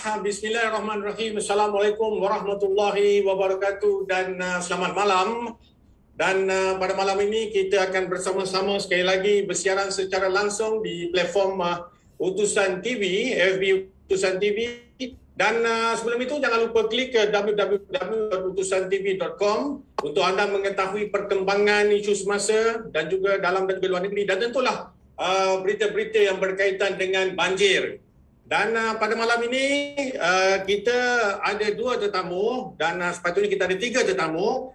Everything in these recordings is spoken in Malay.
Bismillahirrahmanirrahim. Assalamualaikum warahmatullahi wabarakatuh dan selamat malam. Dan pada malam ini kita akan bersama-sama sekali lagi bersiaran secara langsung di platform Utusan TV, FB Utusan TV. Dan sebelum itu jangan lupa klik ke www.utusantv.com untuk anda mengetahui perkembangan isu semasa dan juga dalam dan luar negeri, dan tentulah berita-berita yang berkaitan dengan banjir. Dan pada malam ini kita ada dua tetamu dan sepatutnya kita ada tiga tetamu.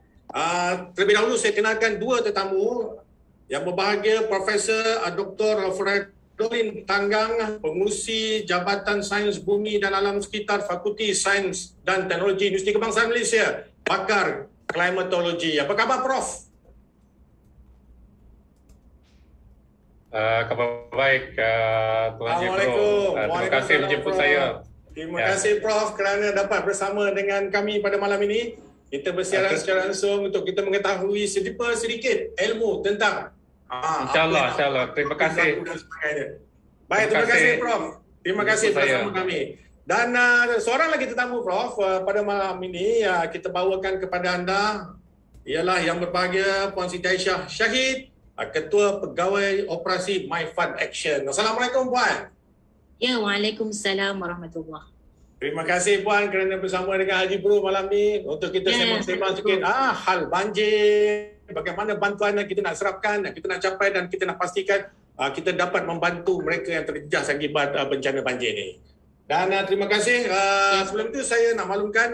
Terlebih dahulu saya kenalkan dua tetamu yang berbahagia, Profesor Dr. Fredolin Tanggang, Pengurusi Jabatan Sains Bumi dan Alam Sekitar Fakulti Sains dan Teknologi Universiti Kebangsaan Malaysia, pakar klimatologi. Apa khabar, Prof? Khabar baik, Tuan Haji Bro. Terima kasih menjemput saya. Terima kasih Prof kerana dapat bersama dengan kami pada malam ini. Kita bersiaran secara langsung untuk kita mengetahui sedikit ilmu tentang InsyaAllah. Terima kasih. Baik, terima kasih Prof. Terima kasih bersama kami. Dan seorang lagi tetamu Prof pada malam ini kita bawakan kepada anda ialah yang berbahagia Puan Siti Aisyah Syahid, Ketua Pegawai Operasi MyFund Action. Assalamualaikum Puan. Ya, Waalaikumsalam warahmatullahi. Terima kasih Puan kerana bersama dengan Haji Bro malam ni untuk kita sembang-sembang sikit hal banjir, bagaimana bantuan yang kita nak serapkan, yang kita nak capai dan kita nak pastikan kita dapat membantu mereka yang terjejas akibat bencana banjir ni. Dan terima kasih. Sebelum itu saya nak maklumkan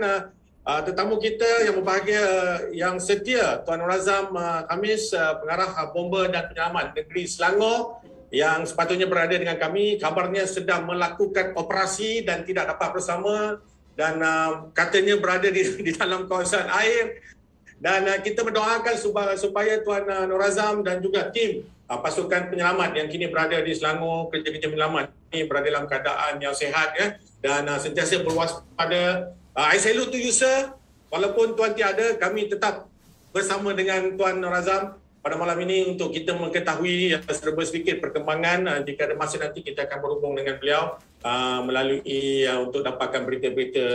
tetamu kita yang berbahagia, yang setia, Tuan Razam Khamis, Pengarah Bomba dan Penyelamat Negeri Selangor, yang sepatutnya berada dengan kami. Kabarnya sedang melakukan operasi dan tidak dapat bersama dan katanya berada di dalam kawasan air. Dan kita mendoakan supaya Tuan Nur Azam dan juga tim pasukan penyelamat yang kini berada di Selangor, kerja-kerja penyelamat ini berada dalam keadaan yang sihat dan sentiasa berwaspada. I salute to you sir. Walaupun Tuan tiada, kami tetap bersama dengan Tuan Nur Azam pada malam ini untuk kita mengetahui serba sedikit perkembangan. Jika ada masa nanti kita akan berhubung dengan beliau melalui untuk dapatkan berita-berita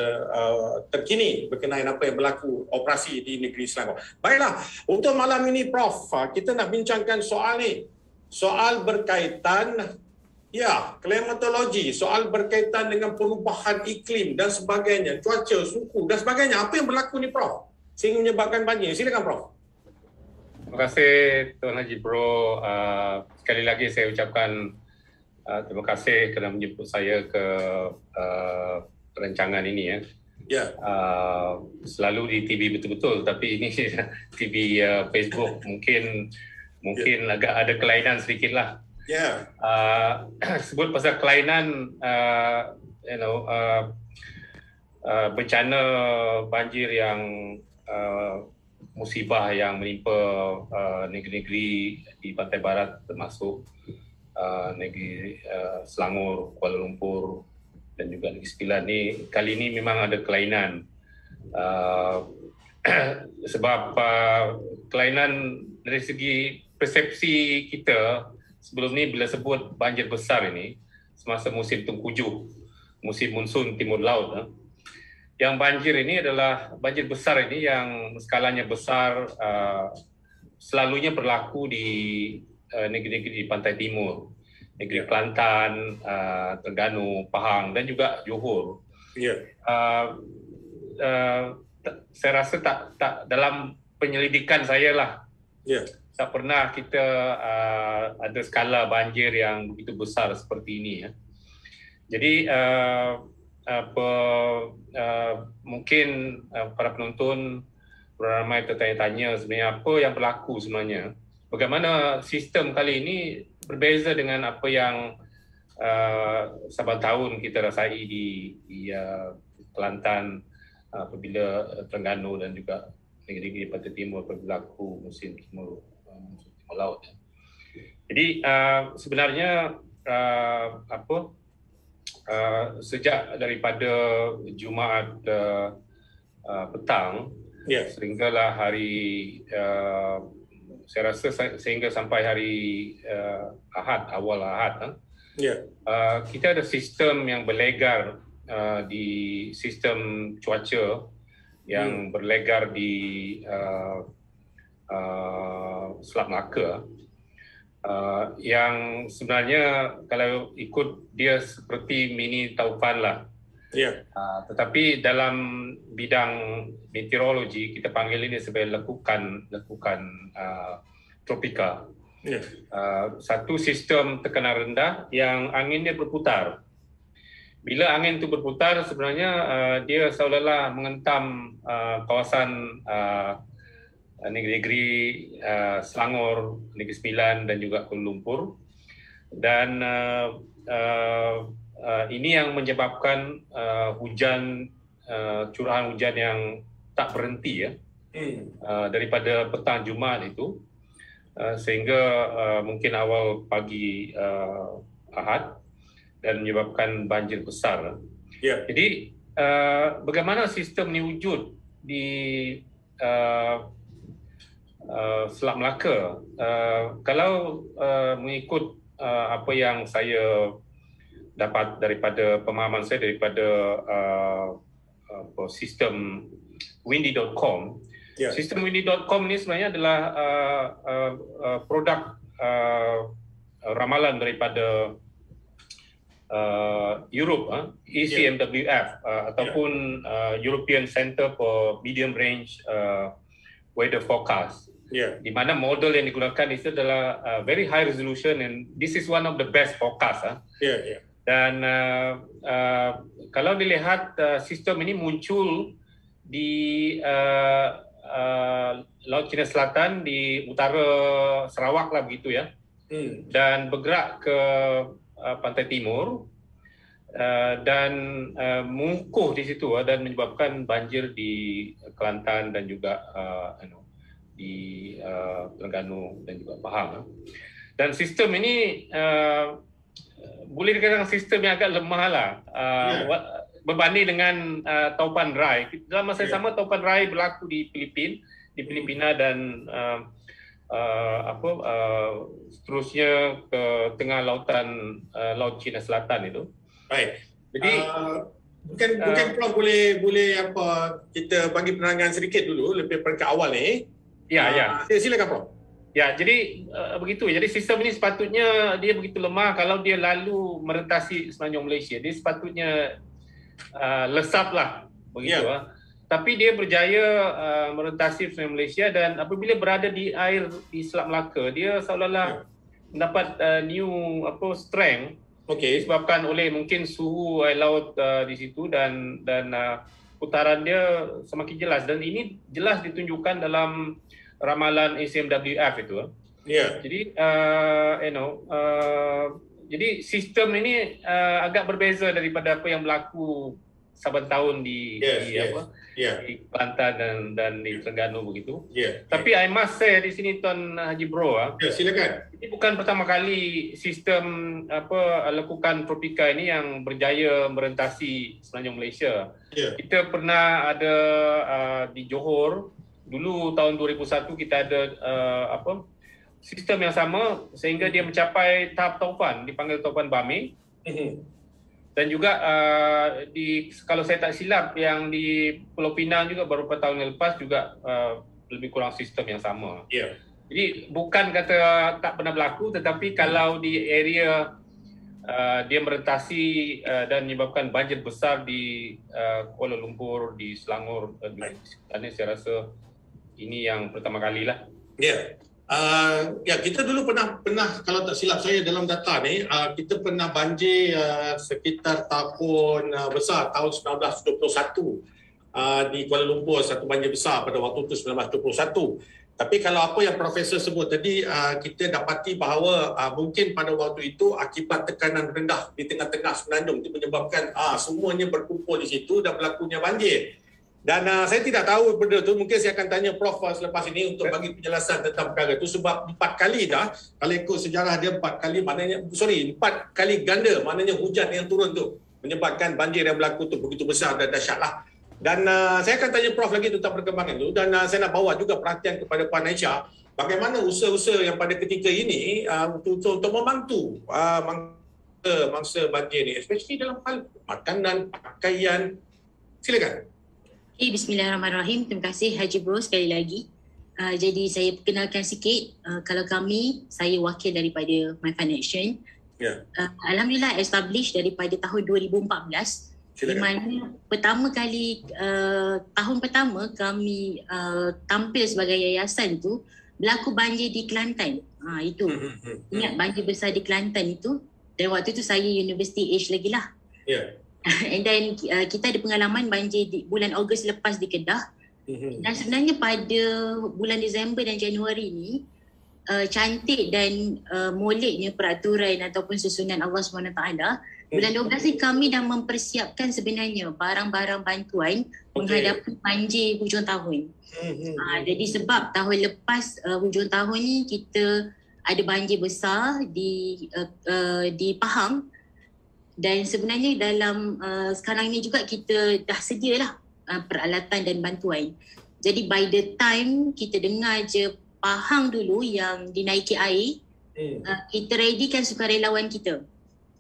terkini berkenaan apa yang berlaku operasi di negeri Selangor. Baiklah, untuk malam ini Prof, kita nak bincangkan soal ni. Soal berkaitan klimatologi, soal berkaitan dengan perubahan iklim dan sebagainya, cuaca, suhu dan sebagainya. Apa yang berlaku ni Prof sehingga menyebabkan banjir? Silakan Prof. Terima kasih Tuan Haji Bro. Sekali lagi saya ucapkan terima kasih kerana menjemput saya ke perancangan ini selalu di TV betul-betul, tapi ini TV Facebook mungkin agak ada kelainan sedikitlah. Sebut pasal kelainan bencana banjir yang musibah yang menimpa negeri-negeri di pantai barat termasuk negeri Selangor, Kuala Lumpur dan juga Negeri Sembilan ni, kali ini memang ada kelainan sebab kelainan dari segi persepsi kita. Sebelum ni bila sebut banjir besar ini semasa musim tengkujuh, musim monsun timur laut, yang banjir ini adalah banjir besar ini yang skalanya besar, selalunya berlaku di negeri-negeri di pantai timur, negeri Kelantan, Terengganu, Pahang dan juga Johor. Saya rasa tak dalam penyelidikan saya lah. Tak pernah kita ada skala banjir yang begitu besar seperti ini. Jadi mungkin para penonton ramai tertanya-tanya sebenarnya apa yang berlaku sebenarnya. Bagaimana sistem kali ini berbeza dengan apa yang saban tahun kita rasai di Kelantan apabila Terengganu dan juga negeri-negeri pantai timur berlaku musim timur laut. Jadi sebenarnya sejak daripada Jumaat petang sehinggalah hari saya rasa sehingga sampai hari Ahad, awal Ahad, kita ada sistem yang berlegar di sistem cuaca yang berlegar di Selat Melaka, yang sebenarnya kalau ikut dia seperti mini taufan lah. Ya. Tetapi dalam bidang meteorologi kita panggil ini sebagai lekukan tropika. Ya. Satu sistem tekanan rendah yang anginnya berputar. Bila angin itu berputar, sebenarnya dia seolah-olah mengentam kawasan negeri Selangor, Negeri Sembilan dan juga Kuala Lumpur. Dan ini yang menyebabkan curahan hujan yang tak berhenti daripada petang Jumaat itu sehingga mungkin awal pagi Ahad dan menyebabkan banjir besar. Ya. Jadi bagaimana sistem ini wujud di Selat Melaka? Kalau mengikut apa yang saya dapat daripada pemahaman saya daripada sistem windy.com. Ya. Sistem windy.com ini sebenarnya adalah produk ramalan daripada Europe, ECMWF ataupun European Center for Medium Range Weather Forecast. Di mana model yang digunakan itu adalah very high resolution, and this is one of the best forecast. Dan kalau dilihat sistem ini muncul di Laut Cina Selatan di utara Sarawak lah begitu ya, dan bergerak ke pantai timur dan mengukuh di situ dan menyebabkan banjir di Kelantan dan juga di Terengganu dan juga Pahang. Dan sistem ini boleh dikatakan sistem yang agak lemah lah berbanding dengan Taupan Rai. Dalam masa yang sama Taupan Rai berlaku di Filipina dan seterusnya ke tengah lautan Laut Cina Selatan itu. Baik. Jadi mungkin Prof boleh kita bagi penerangan sedikit dulu lebih ke awal ni. Ya. Silakan Prof. Ya, jadi begitu. Jadi sistem ini sepatutnya dia begitu lemah kalau dia lalu merentasi Semenanjung Malaysia. Dia sepatutnya lesap lah begitu. Tapi dia berjaya merentasi Semenanjung Malaysia, dan apabila berada di air di Selat Melaka, dia seolah-olah mendapat new strength disebabkan oleh mungkin suhu air laut di situ dan putaran dia semakin jelas, dan ini jelas ditunjukkan dalam ramalan ACMWF itu. Jadi jadi sistem ini agak berbeza daripada apa yang berlaku saban tahun di Kelantan dan di Terengganu begitu. Tapi I must say di sini Tuan Haji Bro, silakan. Ini bukan pertama kali sistem lekukan tropika ini yang berjaya merentasi Semenanjung Malaysia. Kita pernah ada di Johor dulu tahun 2001, kita ada sistem yang sama sehingga dia mencapai tahap taufan, dipanggil taufan Bami. Dan juga kalau saya tak silap yang di Pulau Pinang juga beberapa tahun yang lepas juga lebih kurang sistem yang sama. Jadi bukan kata tak pernah berlaku, tetapi kalau di area dia merentasi dan menyebabkan banjir besar di Kuala Lumpur, di Selangor, saya rasa ini yang pertama kali lah. Kita dulu pernah kalau tak silap saya dalam data ni, kita pernah banjir sekitar tahun besar tahun 1921 di Kuala Lumpur, satu banjir besar pada waktu itu 1921. Tapi kalau apa yang Profesor sebut tadi, kita dapati bahawa mungkin pada waktu itu akibat tekanan rendah di tengah-tengah semenanjung itu menyebabkan semuanya berkumpul di situ dan berlakunya banjir. Dan saya tidak tahu benda tu, mungkin saya akan tanya Prof selepas ini untuk bagi penjelasan tentang perkara itu, sebab 4 kali dah, kalau ikut sejarah dia 4 kali, maknanya 4 kali ganda maknanya hujan yang turun tu menyebabkan banjir yang berlaku tu begitu besar dan dahsyat lah. Dan saya akan tanya Prof lagi tentang perkembangan itu, dan saya nak bawa juga perhatian kepada Puan Aisyah bagaimana usaha-usaha yang pada ketika ini untuk membantu mangsa banjir ni, especially dalam hal makanan, pakaian. Silakan. Okay, Bismillahirrahmanirrahim. Terima kasih Haji Bro sekali lagi. Jadi saya perkenalkan sikit. Kalau kami, saya wakil daripada My Foundation. Ya. Alhamdulillah established daripada tahun 2014. Di mana pertama kali tahun pertama kami tampil sebagai yayasan tu berlaku banjir di Kelantan. Itu. Ingat banjir besar di Kelantan itu. Dan waktu tu saya university age lagi lah. Ya. And then kita ada pengalaman banjir di bulan Ogos lepas di Kedah. Dan sebenarnya pada bulan Disember dan Januari ni cantik dan moleknya peraturan ataupun susunan Allah SWT. Bulan 12 ni kami dah mempersiapkan sebenarnya barang-barang bantuan menghadapi banjir hujung tahun. Jadi sebab tahun lepas hujung tahun ni kita ada banjir besar di Pahang, dan sebenarnya dalam sekarang ni juga kita dah sedialah peralatan dan bantuan. Jadi by the time kita dengar je Pahang dulu yang dinaiki air, kita readykan sukarelawan kita.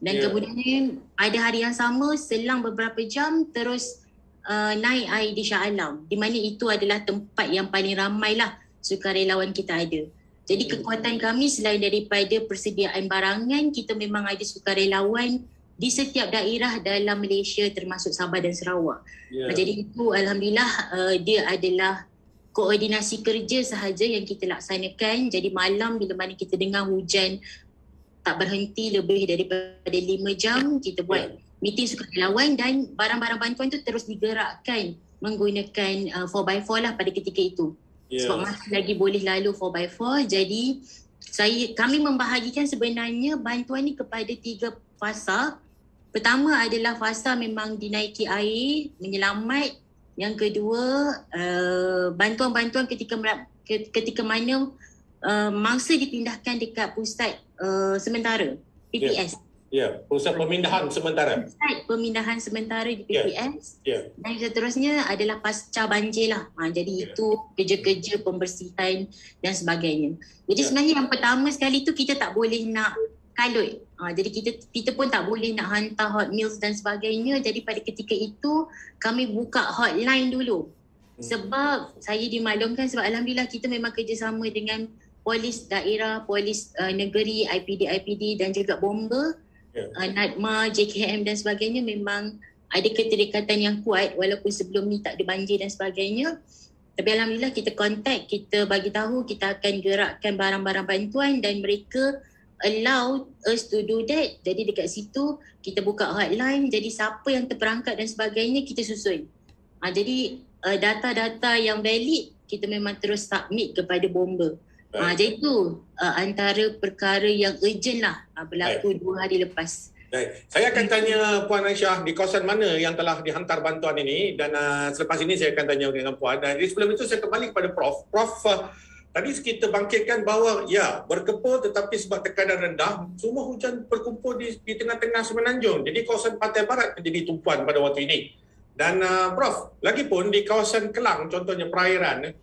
Dan kemudian pada hari yang sama selang beberapa jam terus naik air di Shah Alam, di mana itu adalah tempat yang paling ramai lah sukarelawan kita ada. Jadi kekuatan kami selain daripada persediaan barangan, kita memang ada sukarelawan di setiap daerah dalam Malaysia termasuk Sabah dan Sarawak. Jadi itu alhamdulillah dia adalah koordinasi kerja sahaja yang kita laksanakan. Jadi malam bila mana kita dengar hujan tak berhenti lebih daripada 5 jam, kita buat meeting sukarelawan dan barang-barang bantuan tu terus digerakkan menggunakan 4x4 lah pada ketika itu. Sebab masih lagi boleh lalu 4x4. Jadi kami membahagikan sebenarnya bantuan ni kepada 3 fasa. Pertama adalah fasa memang dinaiki air, menyelamat. Yang kedua, bantuan-bantuan ketika mana mangsa dipindahkan dekat pusat sementara, PPS. Pusat pemindahan sementara. Pusat pemindahan sementara di PPS. Dan seterusnya adalah pasca banjir lah. Jadi itu kerja-kerja pembersihan dan sebagainya. Jadi sebenarnya yang pertama sekali tu kita tak boleh nak kalut. Jadi kita pun tak boleh nak hantar hot meals dan sebagainya. Jadi pada ketika itu kami buka hotline dulu. Sebab saya dimaklumkan sebab alhamdulillah kita memang kerjasama dengan polis daerah, polis negeri, IPD dan juga bomba, NADMA, JKM dan sebagainya memang ada keterikatan yang kuat walaupun sebelum ni tak ada banjir dan sebagainya. Tapi alhamdulillah kita kontak, kita bagi tahu kita akan gerakkan barang-barang bantuan dan mereka allow us to do that. Jadi dekat situ kita buka hotline, jadi siapa yang terperangkap dan sebagainya kita susun. Jadi data-data yang valid kita memang terus submit kepada bomba. Jadi itu antara perkara yang urgent lah berlaku 2 hari lepas. Baik. Saya akan tanya Puan Aisyah di kawasan mana yang telah dihantar bantuan ini, dan selepas ini saya akan tanya dengan Puan. Dan sebelum itu saya kembali kepada Prof. Prof, tadi kita bangkitkan bahawa berkepul tetapi sebab tekanan rendah, semua hujan berkumpul di tengah-tengah Semenanjung. Jadi kawasan Pantai Barat menjadi tumpuan pada waktu ini. Dan Prof, lagipun di kawasan Kelang contohnya perairan,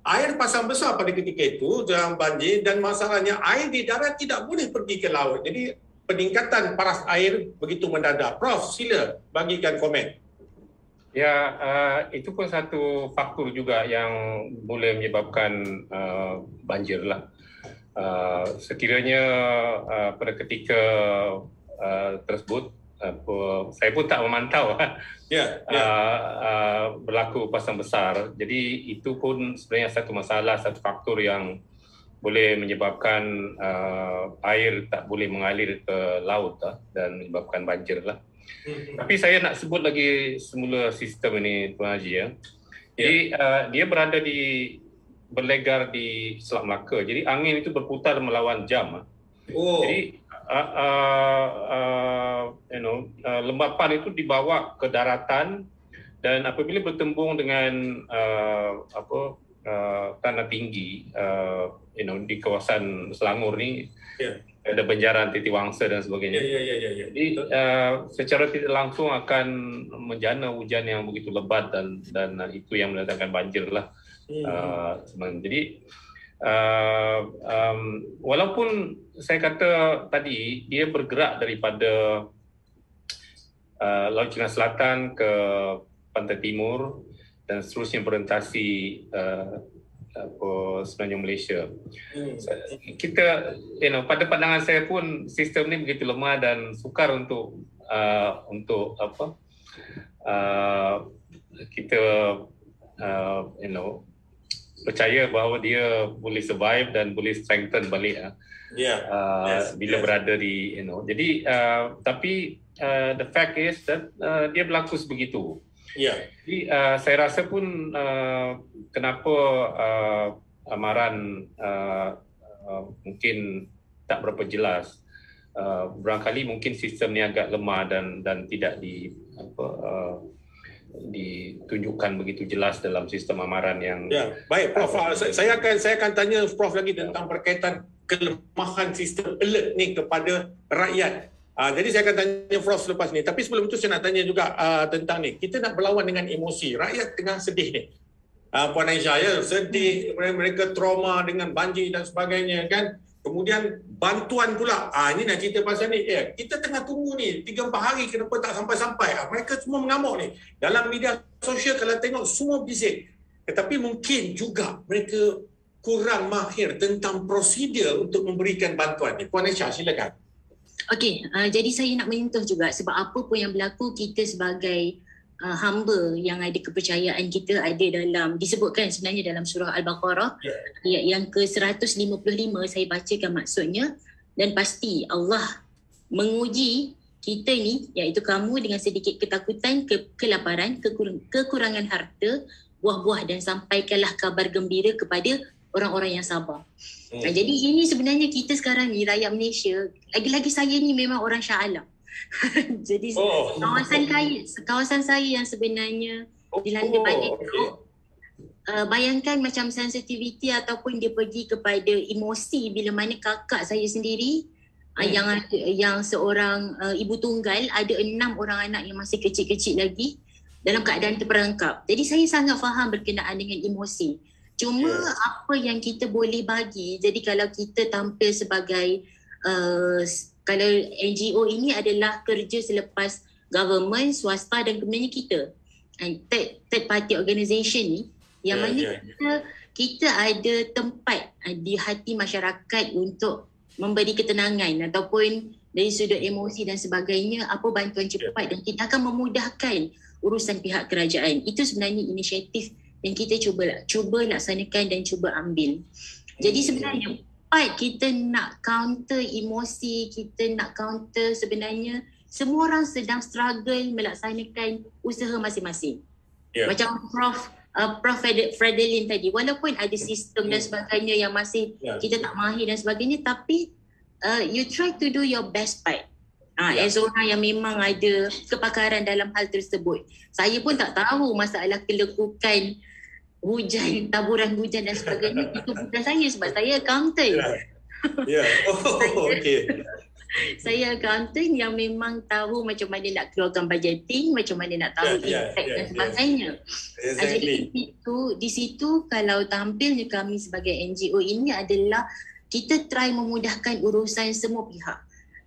air pasang besar pada ketika itu dalam banjir, dan masalahnya air di darat tidak boleh pergi ke laut. Jadi peningkatan paras air begitu mendadak. Prof, sila bagikan komen. Itu pun satu faktor juga yang boleh menyebabkan banjir lah. Sekiranya pada ketika tersebut, saya pun tak memantau berlaku pasang besar. Jadi itu pun sebenarnya satu masalah, satu faktor yang boleh menyebabkan air tak boleh mengalir ke laut dan menyebabkan banjir lah. Tapi saya nak sebut lagi semula sistem ini, Tuan Haji. Jadi dia berada berlegar di Selat Melaka. Jadi angin itu berputar melawan jam. Jadi lembapan itu dibawa ke daratan, dan apabila bertembung dengan tanah tinggi di kawasan Selangor ni, ada benjaran Titiwangsa dan sebagainya. Jadi secara tidak langsung akan menjana hujan yang begitu lebat dan itu yang mendatangkan banjir lah. Jadi walaupun saya kata tadi dia bergerak daripada Laut Cina Selatan ke Pantai Timur dan seterusnya berorientasi sebenarnya Malaysia. Kita, pada pandangan saya pun sistem ni begitu lemah dan sukar untuk kita percaya bahawa dia boleh survive dan boleh strengthen balik bila berada di jadi tapi the fact is that dia berlaku sebegitu. Jadi saya rasa pun kenapa amaran mungkin tak berapa jelas, barangkali mungkin sistem ni agak lemah dan tidak ditunjukkan begitu jelas dalam sistem amaran yang baik Prof. Saya akan tanya Prof lagi tentang berkaitan kelemahan sistem alert ni kepada rakyat. Jadi saya akan tanya Prof selepas ni. Tapi sebelum itu saya nak tanya juga tentang ni. Kita nak berlawan dengan emosi. Rakyat tengah sedih ni. Puan Aisyah, ya, sedih, mereka trauma dengan banjir dan sebagainya kan. Kemudian bantuan pula. Ini nak cerita pasal ni. Kita tengah tunggu ni 3-4 hari kenapa tak sampai-sampai. Mereka semua mengamuk ni. Dalam media sosial kalau tengok semua bising. Tetapi mungkin juga mereka kurang mahir tentang prosedur untuk memberikan bantuan ni. Puan Aisyah, silakan. Okey, jadi saya nak menyentuh juga sebab apa pun yang berlaku, kita sebagai hamba yang ada kepercayaan kita ada dalam, disebutkan sebenarnya dalam surah Al-Baqarah ayat yang ke-155, saya bacakan maksudnya, dan pasti Allah menguji kita ni, iaitu kamu dengan sedikit ketakutan, kelaparan, kekurangan harta, buah-buah, dan sampaikanlah kabar gembira kepada orang-orang yang sabar. Jadi ini sebenarnya kita sekarang ni rakyat Malaysia, lagi-lagi saya ni memang orang Shah Alam. Jadi kawasan saya yang sebenarnya dilanda banjir tu, bayangkan macam sensitivity ataupun dia pergi kepada emosi bila mana kakak saya sendiri yang seorang ibu tunggal, ada 6 orang anak yang masih kecil-kecil lagi dalam keadaan terperangkap. Jadi saya sangat faham berkenaan dengan emosi. Cuma apa yang kita boleh bagi, jadi kalau kita tampil sebagai kalau NGO ini adalah kerja selepas government, swasta dan kemudiannya kita third party organisation ni, yang mana kita ada tempat di hati masyarakat untuk memberi ketenangan ataupun dari sudut emosi dan sebagainya, apa bantuan cepat, dan kita akan memudahkan urusan pihak kerajaan. Itu sebenarnya inisiatif yang kita cuba laksanakan dan cuba ambil. Jadi sebenarnya part kita nak counter emosi, kita nak counter sebenarnya semua orang sedang struggle melaksanakan usaha masing-masing. Macam Prof Fredelin tadi, walaupun ada sistem dan sebagainya yang masih kita tak mahir dan sebagainya, tapi you try to do your best part. As orang yang memang ada kepakaran dalam hal tersebut. Saya pun tak tahu masalah kelekukan hujan, taburan hujan dan sebagainya. Itu bukan saya sebab saya accountant. Saya accountant yang memang tahu macam mana nak keluarkan budgeting, macam mana nak tahu impact dan sebagainya. Jadi di situ kalau tampilnya kami sebagai NGO ini adalah kita try memudahkan urusan semua pihak.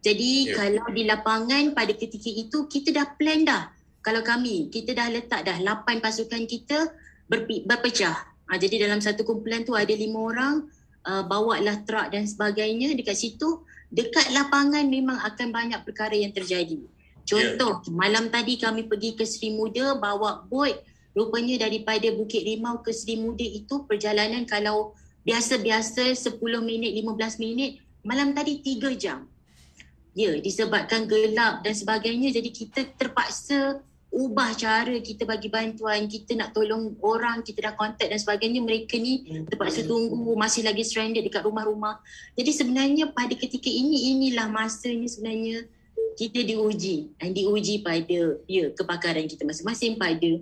Jadi kalau di lapangan pada ketika itu kita dah plan dah. Kalau kita dah letak dah 8 pasukan kita berpecah. Jadi dalam satu kumpulan tu ada 5 orang, bawalah truk dan sebagainya dekat situ. Dekat lapangan memang akan banyak perkara yang terjadi. Contoh, malam tadi kami pergi ke Seri Muda bawa bot. Rupanya daripada Bukit Rimau ke Seri Muda itu perjalanan kalau biasa-biasa 10 minit, 15 minit, malam tadi 3 jam. Disebabkan gelap dan sebagainya, jadi kita terpaksa ubah cara kita bagi bantuan, kita nak tolong orang, kita dah kontak dan sebagainya, mereka ni terpaksa tunggu, masih lagi stranded dekat rumah-rumah. Jadi sebenarnya pada ketika inilah masanya sebenarnya kita diuji pada kepakaran kita masing-masing pada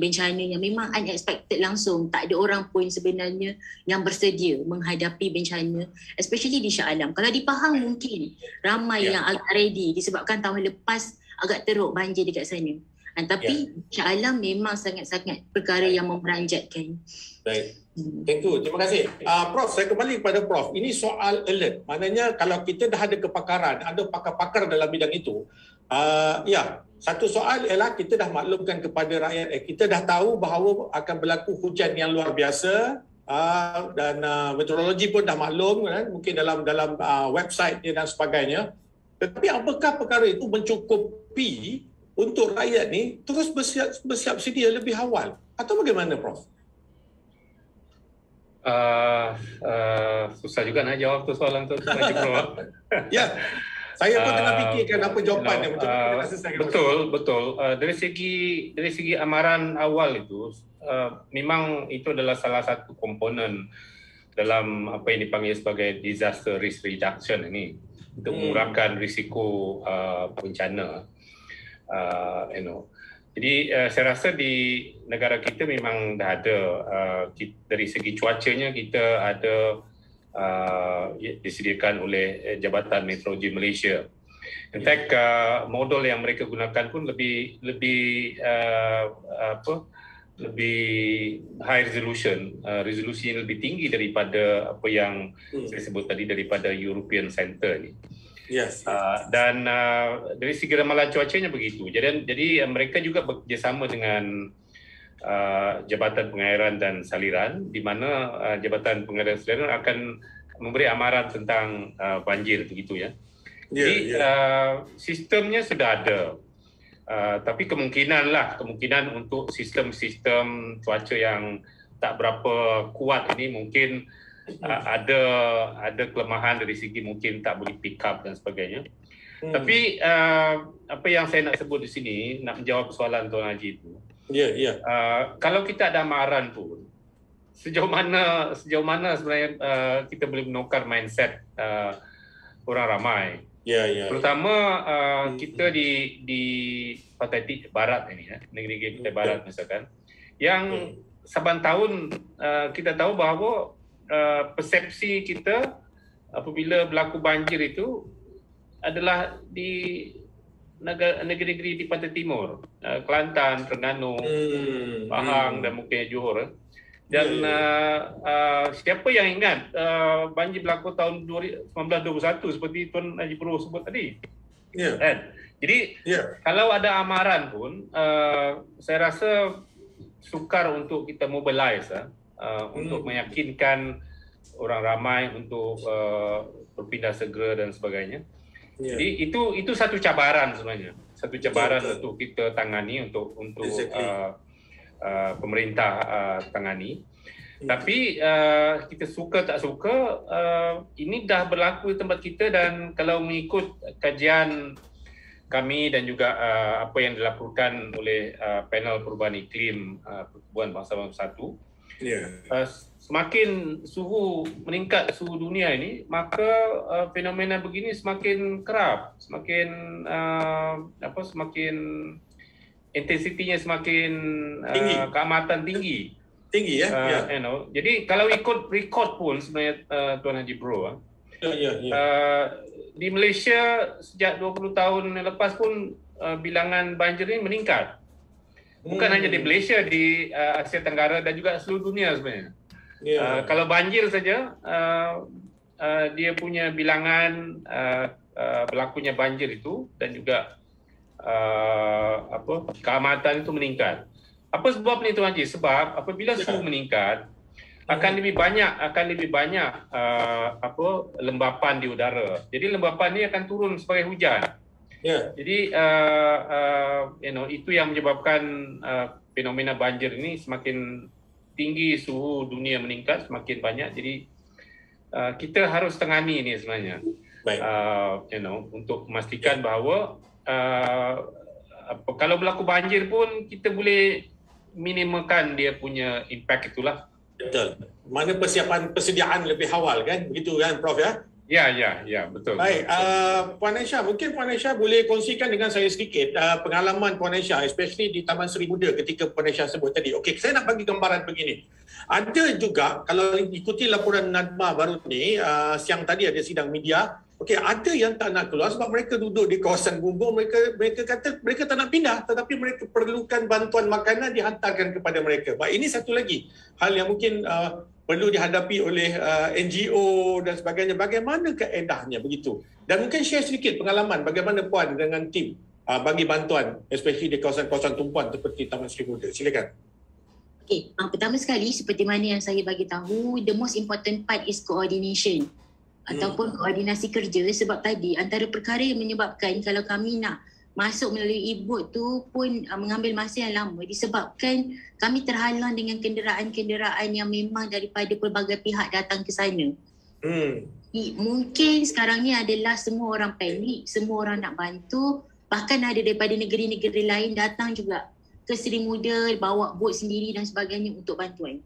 bencana yang memang unexpected langsung. Tak ada orang pun sebenarnya yang bersedia menghadapi bencana, especially di Shah Alam. Kalau di Pahang mungkin ramai yang agak ready disebabkan tahun lepas agak teruk banjir dekat sana. Tapi insya-Allah memang sangat-sangat perkara yang memeranjatkan. Baik. Thank you. Terima kasih. Prof, saya kembali kepada Prof. Ini soal alert. Maknanya kalau kita dah ada kepakaran, ada pakar-pakar dalam bidang itu, satu soal ialah kita dah maklumkan kepada rakyat, kita dah tahu bahawa akan berlaku hujan yang luar biasa, dan meteorologi pun dah maklum, kan? Mungkin dalam website dia dan sebagainya. Tetapi apakah perkara itu mencukupi untuk rakyat ni terus bersiap sedia lebih awal? Atau bagaimana, Prof? Susah juga nak jawab tu soalan tu. Ya, saya pun tengah fikirkan apa jawapan dia. Betul. Dari segi amaran awal itu, memang itu adalah salah satu komponen dalam apa yang dipanggil sebagai disaster risk reduction ini, untuk mengurangkan risiko bencana. Jadi saya rasa di negara kita memang dah ada, dari segi cuacanya kita ada disediakan oleh Jabatan Meteorologi Malaysia. In fact, model yang mereka gunakan pun lebih high resolution, resolusi yang lebih tinggi daripada apa yang saya sebut tadi daripada European Center ni. Yes. Dan dari segi ramalan cuacanya begitu. Jadi mereka juga bekerjasama dengan Jabatan Pengairan dan Saliran, di mana Jabatan Pengairan dan Saliran akan memberi amaran tentang banjir begitu ya. Jadi sistemnya sudah ada. Tapi kemungkinan untuk sistem cuaca yang tak berapa kuat ini mungkin ada kelemahan dari segi mungkin tak boleh pick up dan sebagainya. Tapi apa yang saya nak sebut di sini, nak menjawab soalan Tuan Haji itu. Kalau kita ada amaran pun, sejauh mana sebenarnya kita boleh menukar mindset orang ramai. Terutama kita di Pantai Barat ini, negeri-negeri Pantai Barat misalkan, yang saban tahun kita tahu bahawa persepsi kita apabila berlaku banjir itu adalah di negeri-negeri di Pantai Timur, Kelantan, Terengganu, Pahang dan mungkin Johor. Dan siapa yang ingat banjir berlaku tahun 1921 seperti Tuan Haji Pro sebut tadi? Kan? Jadi kalau ada amaran pun, saya rasa sukar untuk kita mobilize untuk meyakinkan orang ramai untuk berpindah segera dan sebagainya. Jadi itu satu cabaran sebenarnya, untuk kita tangani, untuk pemerintah tangani. Tapi kita suka tak suka, ini dah berlaku di tempat kita, dan kalau mengikut kajian kami dan juga apa yang dilaporkan oleh panel perubahan iklim Pertubuhan Bangsa-Bangsa Bersatu, semakin suhu meningkat, suhu dunia ini, maka fenomena begini semakin kerap, semakin intensitinya semakin tinggi, keamatan tinggi ya. Jadi kalau ikut rekod pun sebenarnya Tuan Haji Bro, di Malaysia sejak 20 tahun yang lepas pun bilangan banjir ini meningkat. Bukan hanya di Malaysia, di Asia Tenggara dan juga seluruh dunia sebenarnya. Kalau banjir saja, dia punya bilangan berlakunya banjir itu dan juga keamatan itu meningkat. Apa sebab ni Tuan Haji? Sebab apabila suhu meningkat, akan lebih banyak lembapan di udara. Jadi lembapan ni akan turun sebagai hujan. Jadi itu yang menyebabkan fenomena banjir ini semakin tinggi, suhu dunia meningkat semakin banyak. Jadi kita harus tangani ini sebenarnya. Untuk memastikan bahawa kalau berlaku banjir pun kita boleh minimalkan dia punya impact itulah. Betul. Mana persediaan lebih awal kan? Begitu kan Prof ya? Ya, betul. Baik, Puan Aisyah, mungkin Puan Aisyah boleh kongsikan dengan saya sedikit pengalaman Puan Aisyah, especially di Taman Seri Muda ketika Puan Aisyah sebut tadi. Okey, saya nak bagi gambaran begini. Ada juga, kalau ikuti laporan NADMA baru ni, siang tadi ada sidang media, okey, ada yang tak nak keluar sebab mereka duduk di kawasan bumbung, mereka kata mereka tak nak pindah, tetapi mereka perlukan bantuan makanan dihantarkan kepada mereka. Baik, ini satu lagi hal yang mungkin perlu dihadapi oleh NGO dan sebagainya. Bagaimana keedahnya begitu? Dan mungkin share sedikit pengalaman bagaimana Puan dengan tim bagi bantuan, especially di kawasan-kawasan tumpuan seperti Taman Sri Muda. Silakan. Okay, pertama sekali seperti mana yang saya bagi tahu, the most important part is coordination ataupun koordinasi kerja, sebab tadi antara perkara yang menyebabkan kalau kami nak masuk melalui e-boat tu pun mengambil masa yang lama disebabkan kami terhalang dengan kenderaan-kenderaan yang memang daripada pelbagai pihak datang ke sana. Mungkin sekarang ni adalah semua orang panik, semua orang nak bantu, bahkan ada daripada negeri-negeri lain datang juga ke Sri Muda, bawa bot sendiri dan sebagainya untuk bantuan.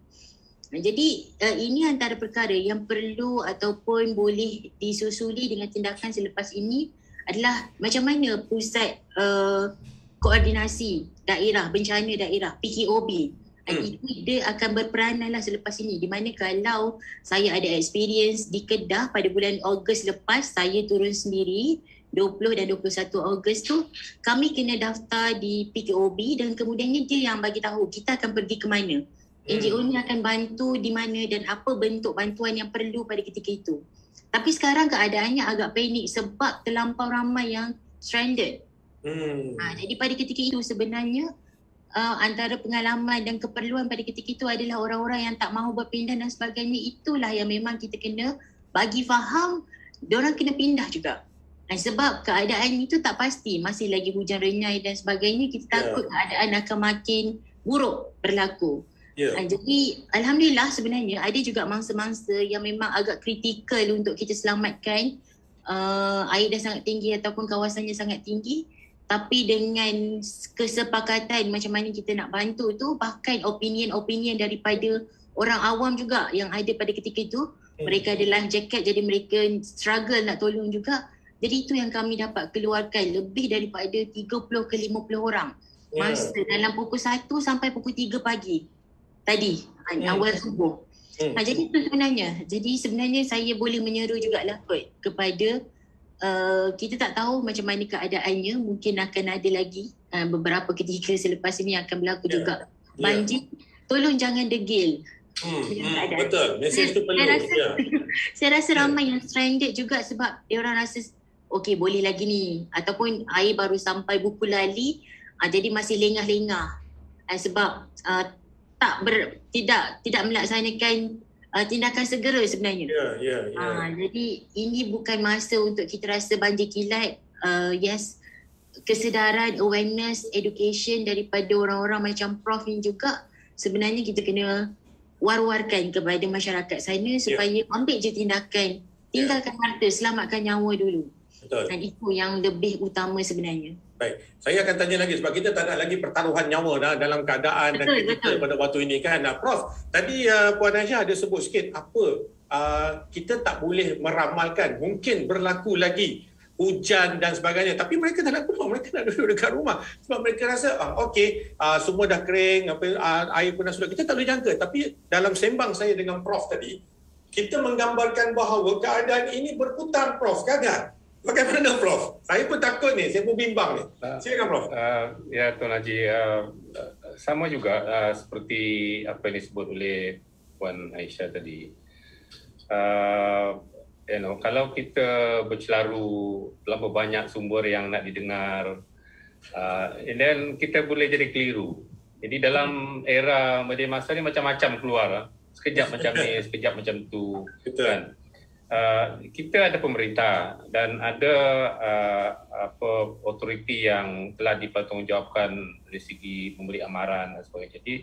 Jadi ini antara perkara yang perlu ataupun boleh disusuli dengan tindakan selepas ini adalah macam mana pusat koordinasi daerah, bencana daerah, PKOB. Dia akan berperanan lah selepas ini. Di mana kalau saya ada experience di Kedah pada bulan Ogos lepas, saya turun sendiri 20 dan 21 Ogos tu, kami kena daftar di PKOB dan kemudiannya dia yang bagi tahu kita akan pergi ke mana. NGO ni akan bantu di mana dan apa bentuk bantuan yang perlu pada ketika itu. Tapi sekarang keadaannya agak panik sebab terlampau ramai yang stranded. Jadi pada ketika itu sebenarnya antara pengalaman dan keperluan pada ketika itu adalah orang-orang yang tak mahu berpindah dan sebagainya. Itulah yang memang kita kena bagi faham, diorang kena pindah juga. Sebab keadaan itu tak pasti, masih lagi hujan renyai dan sebagainya, kita takut keadaan akan makin buruk berlaku. Jadi alhamdulillah sebenarnya ada juga mangsa-mangsa yang memang agak kritikal untuk kita selamatkan. Air dah sangat tinggi ataupun kawasannya sangat tinggi, tapi dengan kesepakatan macam mana kita nak bantu tu, bahkan opinion daripada orang awam juga yang ada pada ketika itu, mereka ada life jacket jadi mereka struggle nak tolong juga. Jadi itu yang kami dapat keluarkan, lebih daripada 30 ke 50 orang masa dalam pukul 1 sampai pukul 3 pagi tadi, awal subuh. Jadi itu sebenarnya. Jadi sebenarnya saya boleh menyeru jugalah kot kepada kita tak tahu macam mana keadaannya, mungkin akan ada lagi beberapa ketika selepas ini akan berlaku juga banjir. Tolong jangan degil. Betul, mesej tu perlu. Saya rasa ramai yang stranded juga sebab dia orang rasa okey boleh lagi ni, ataupun air baru sampai buku lali, jadi masih lengah-lengah sebab tidak melaksanakan tindakan segera sebenarnya. Jadi ini bukan masa untuk kita rasa banjir kilat. Kesedaran, awareness, education daripada orang-orang macam Prof ni juga sebenarnya kita kena war-warkan kepada masyarakat sana supaya ambil je tindakan, tinggalkan harta, selamatkan nyawa dulu. Betul. Dan itu yang lebih utama sebenarnya. Baik, saya akan tanya lagi sebab kita tak nak lagi pertaruhan nyawa dalam keadaan dan kritikal pada waktu ini kan. Prof, tadi Puan Aisyah ada sebut sikit apa kita tak boleh meramalkan, mungkin berlaku lagi hujan dan sebagainya, tapi mereka tak nak keluar, mereka nak duduk dekat rumah sebab mereka rasa semua dah kering, air pun dah sudah. Kita tak boleh jangka, tapi dalam sembang saya dengan Prof tadi, kita menggambarkan bahawa keadaan ini berputar, Prof, kan? Bagaimana Prof? Saya pun takut ni, saya pun bimbang ni. Silakan Prof. Ya Tuan Haji, sama juga seperti apa yang disebut oleh Puan Aisyah tadi. Kalau kita bercelaru terlalu banyak sumber yang nak didengar, dan kita boleh jadi keliru. Jadi dalam era media masa ni macam-macam keluar. Sekejap macam ni, sekejap macam tu. Kan? Kita ada pemerintah dan ada autoriti yang telah dipertanggungjawabkan dari segi memberi amaran dan sebagainya. Jadi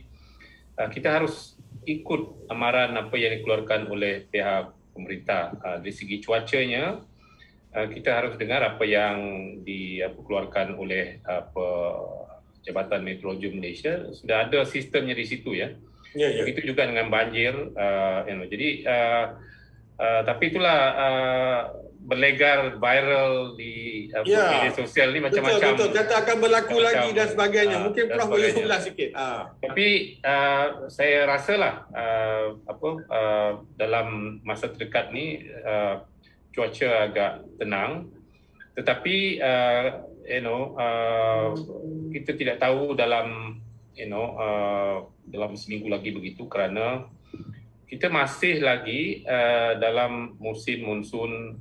kita harus ikut amaran apa yang dikeluarkan oleh pihak pemerintah. Dari segi cuacanya, kita harus dengar apa yang dikeluarkan oleh Jabatan Meteorologi Malaysia. Sudah ada sistemnya di situ ya. Begitu juga dengan banjir. Jadi tapi itulah berlegar viral di media sosial ni macam-macam. Betul, kata akan berlaku lagi dan sebagainya. Mungkin Prof boleh ulas sikit. Tapi saya rasalah dalam masa terdekat ni cuaca agak tenang, tetapi kita tidak tahu dalam dalam seminggu lagi begitu, kerana kita masih lagi dalam musim monsun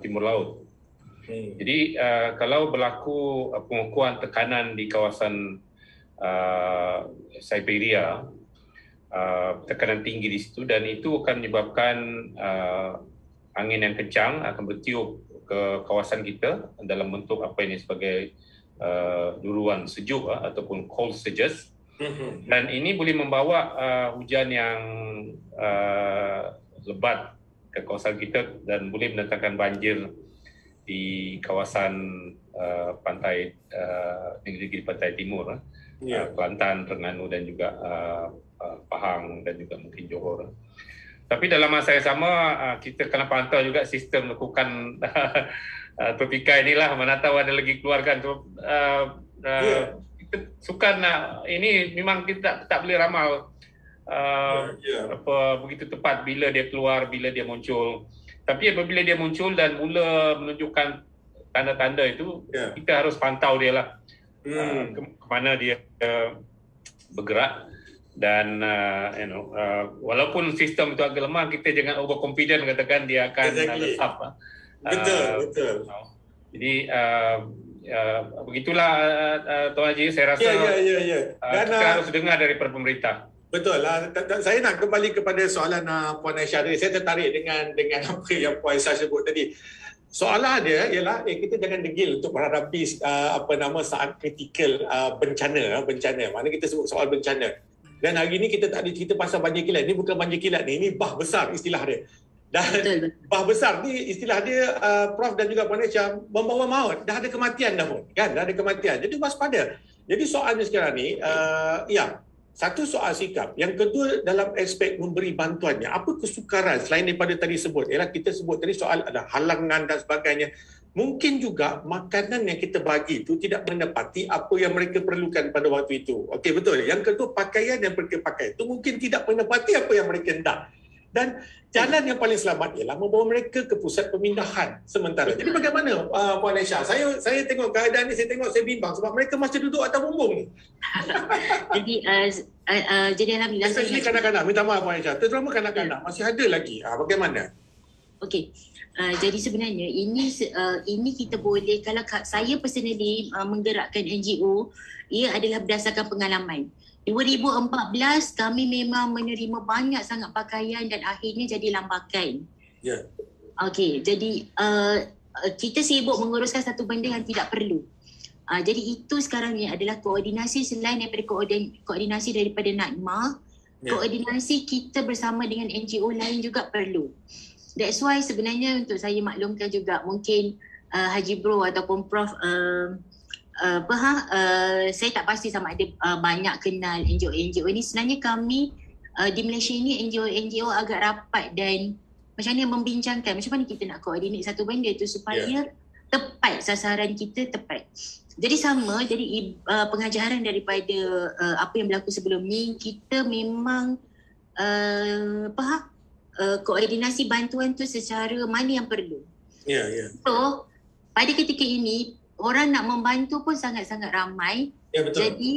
timur laut. Jadi kalau berlaku pengukuhan tekanan di kawasan Siberia, tekanan tinggi di situ, dan itu akan menyebabkan angin yang kencang akan bertiup ke kawasan kita dalam bentuk apa ini sebagai duruan sejuk ataupun cold surges. Dan ini boleh membawa hujan yang lebat ke kawasan kita dan boleh mendatangkan banjir di kawasan pantai negeri pantai timur, Kelantan, Terengganu dan juga Pahang dan juga mungkin Johor. Tapi dalam masa yang sama kita kena pantau juga sistem melakukan topika inilah, mana tahu ada lagi keluarkan kita sukan ini memang kita tak boleh ramal apa begitu tepat bila dia keluar, bila dia muncul. Tapi apabila dia muncul dan mula menunjukkan tanda-tanda itu, kita harus pantau dia lah, ke mana dia bergerak. Dan walaupun sistem itu agak lemah, kita jangan overconfident katakan dia akan lesap. Betul. Jadi begitulah Tuan Haji, saya rasa kita harus dengar daripada pemerintah. Betul lah. Saya nak kembali kepada soalan Puan Aisyah tadi. Saya tertarik dengan apa yang Puan Aisyah sebut tadi. Soalan dia ialah kita jangan degil untuk menghadapi saat kritikal bencana. Mana kita sebut soal bencana. Dan hari ini kita tak ada cerita pasal banjir kilat. Ini bukan banjir kilat ni, ini bah besar istilah dia. Dan bah besar ni istilah dia, Prof dan juga Puan Aisyah, membawa maut. Dah ada kematian dah pun. Kan? Dah ada kematian. Jadi waspada. Jadi soalnya sekarang ni, satu soal sikap. Yang kedua dalam aspek memberi bantuannya. Apa kesukaran selain daripada tadi sebut? Ialah kita sebut tadi soal ada halangan dan sebagainya. Mungkin juga makanan yang kita bagi itu tidak menepati apa yang mereka perlukan pada waktu itu. Okey, betul. Yang kedua, pakaian yang mereka pakai itu mungkin tidak menepati apa yang mereka hendak. Dan jalan yang paling selamat ialah membawa mereka ke pusat pemindahan sementara. Jadi bagaimana Puan Aisyah? Saya tengok keadaan ni, saya bimbang sebab mereka masih duduk atas bumbung ni. Jadi alhamdulillah. Especially kanak-kanak. Minta maaf Puan Aisyah. Terutama kanak-kanak masih ada lagi. Bagaimana? Okey. Jadi sebenarnya ini kita boleh, kalau saya personally menggerakkan NGO, ia adalah berdasarkan pengalaman. 2014 kami memang menerima banyak sangat pakaian dan akhirnya jadi lambakan. Okey, jadi kita sibuk menguruskan satu benda yang tidak perlu. Jadi itu sekarang ni adalah koordinasi, selain daripada koordinasi daripada NADMA, koordinasi kita bersama dengan NGO lain juga perlu. That's why sebenarnya untuk saya maklumkan juga, mungkin Haji Bro ataupun Prof saya tak pasti sama ada banyak kenal NGO ni. Sebenarnya kami di Malaysia ni NGO agak rapat dan macam mana membincangkan macam mana kita nak koordinate satu benda tu supaya tepat, sasaran kita tepat. Jadi pengajaran daripada apa yang berlaku sebelum ni, kita memang koordinasi bantuan tu secara mana yang perlu. So pada ketika ini orang nak membantu pun sangat-sangat ramai. Betul. Jadi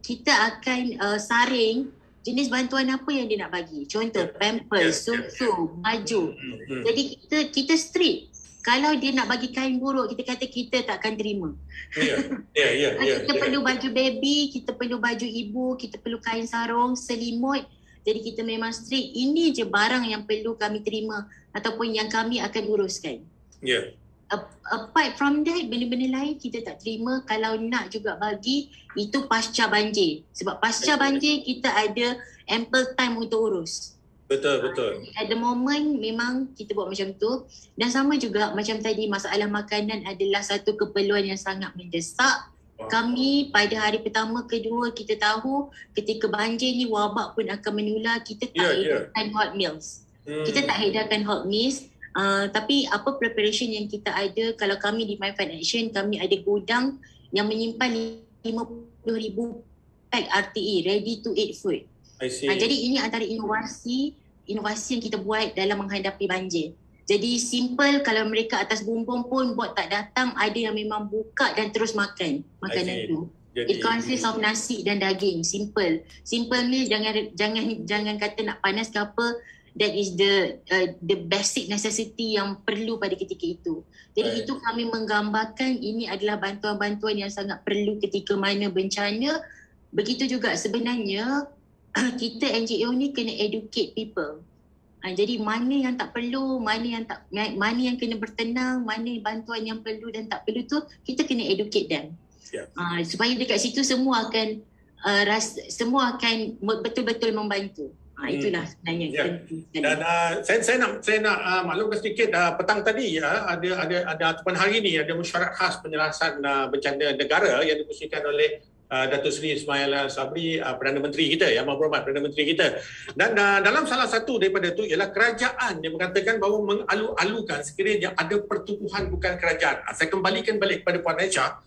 kita akan saring jenis bantuan apa yang dia nak bagi. Contoh pampers, susu, baju. Jadi kita strict. Kalau dia nak bagi kain buruk, kita kata kita takkan terima. Kita perlu baju baby, kita perlu baju ibu, kita perlu kain sarung, selimut. Jadi kita memang strict. Ini je barang yang perlu kami terima ataupun yang kami akan uruskan. Apart from that, benda-benda lain kita tak terima. Kalau nak juga bagi, itu pasca banjir. Sebab pasca banjir kita ada ample time untuk urus. Betul. At the moment memang kita buat macam tu. Dan sama juga macam tadi, masalah makanan adalah satu keperluan yang sangat mendesak. Kami pada hari pertama, kedua, kita tahu ketika banjir ni wabak pun akan menular. Kita tak edarkan hot meals. Kita tak edarkan hot meals. Tapi apa preparation yang kita ada, kalau kami di My Fund Action, kami ada gudang yang menyimpan 50,000 pack RTE, ready to eat food. Jadi ini antara inovasi yang kita buat dalam menghadapi banjir. Jadi simple, kalau mereka atas bumbung pun buat tak datang, ada yang memang buka dan terus makan makanan tu. It consists of nasi dan daging, simple. Simple ni jangan kata nak panas ke apa. That is the basic necessity yang perlu pada ketika itu. Jadi itu kami menggambarkan ini adalah bantuan-bantuan yang sangat perlu ketika mana bencana. Begitu juga sebenarnya kita NGO ni kena educate people. Jadi mana yang tak perlu, mana yang kena bertenang, mana bantuan yang perlu dan tak perlu tu kita kena educate them. Supaya dekat situ semua akan betul-betul membantu. Itulah sebenarnya. Dan saya nak maklumkan sedikit, petang tadi ada ataupun hari ini ada mesyuarat khas penyelesaian bencana negara yang dipusingkan oleh Datuk Seri Ismail Sabri, Perdana Menteri kita, Yang Berhormat Perdana Menteri kita. Dan dalam salah satu daripada itu ialah kerajaan yang mengatakan bahawa mengalu-alukan sekiranya ada pertubuhan bukan kerajaan. Saya kembalikan balik kepada Puan Aisyah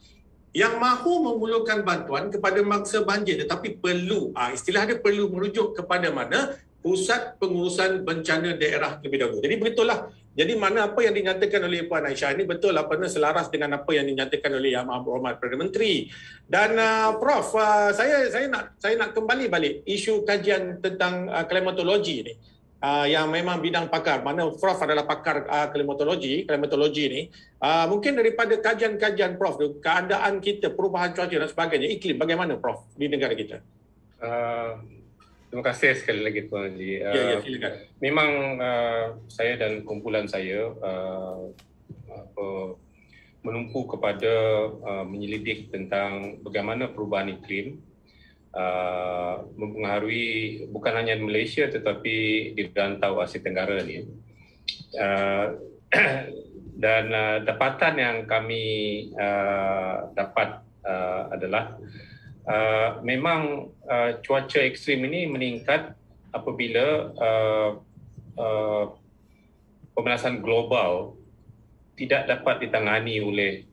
yang mahu memulurkan bantuan kepada mangsa banjir, tetapi perlu, istilah dia perlu merujuk kepada mana? Pusat Pengurusan Bencana Daerah terlebih dahulu. Jadi begitulah. Jadi mana apa yang dinyatakan oleh Puan Aisyah ini betul apa selaras dengan apa yang dinyatakan oleh Yang Berhormat Perdana Menteri. Dan Prof, saya nak kembali balik isu kajian tentang klimatologi ini. Yang memang bidang pakar, mana Prof adalah pakar klimatologi ni. Mungkin daripada kajian-kajian Prof tu, keadaan kita, perubahan cuaca dan sebagainya, iklim bagaimana Prof di negara kita? Terima kasih sekali lagi Tuan Haji. Silakan. Memang saya dan kumpulan saya menumpu kepada menyelidik tentang bagaimana perubahan iklim mempengaruhi bukan hanya Malaysia tetapi di rantau Asia Tenggara ni. Dan dapatan yang kami dapat adalah memang cuaca ekstrim ini meningkat apabila pemanasan global tidak dapat ditangani oleh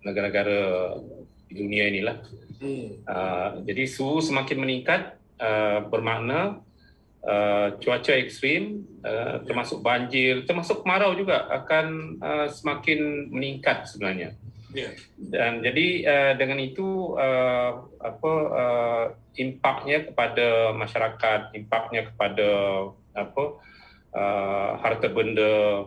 negara-negara di dunia inilah. Jadi suhu semakin meningkat bermakna cuaca ekstrim termasuk banjir, termasuk kemarau juga akan semakin meningkat sebenarnya. Dan jadi dengan itu impaknya kepada masyarakat, impaknya kepada harta benda,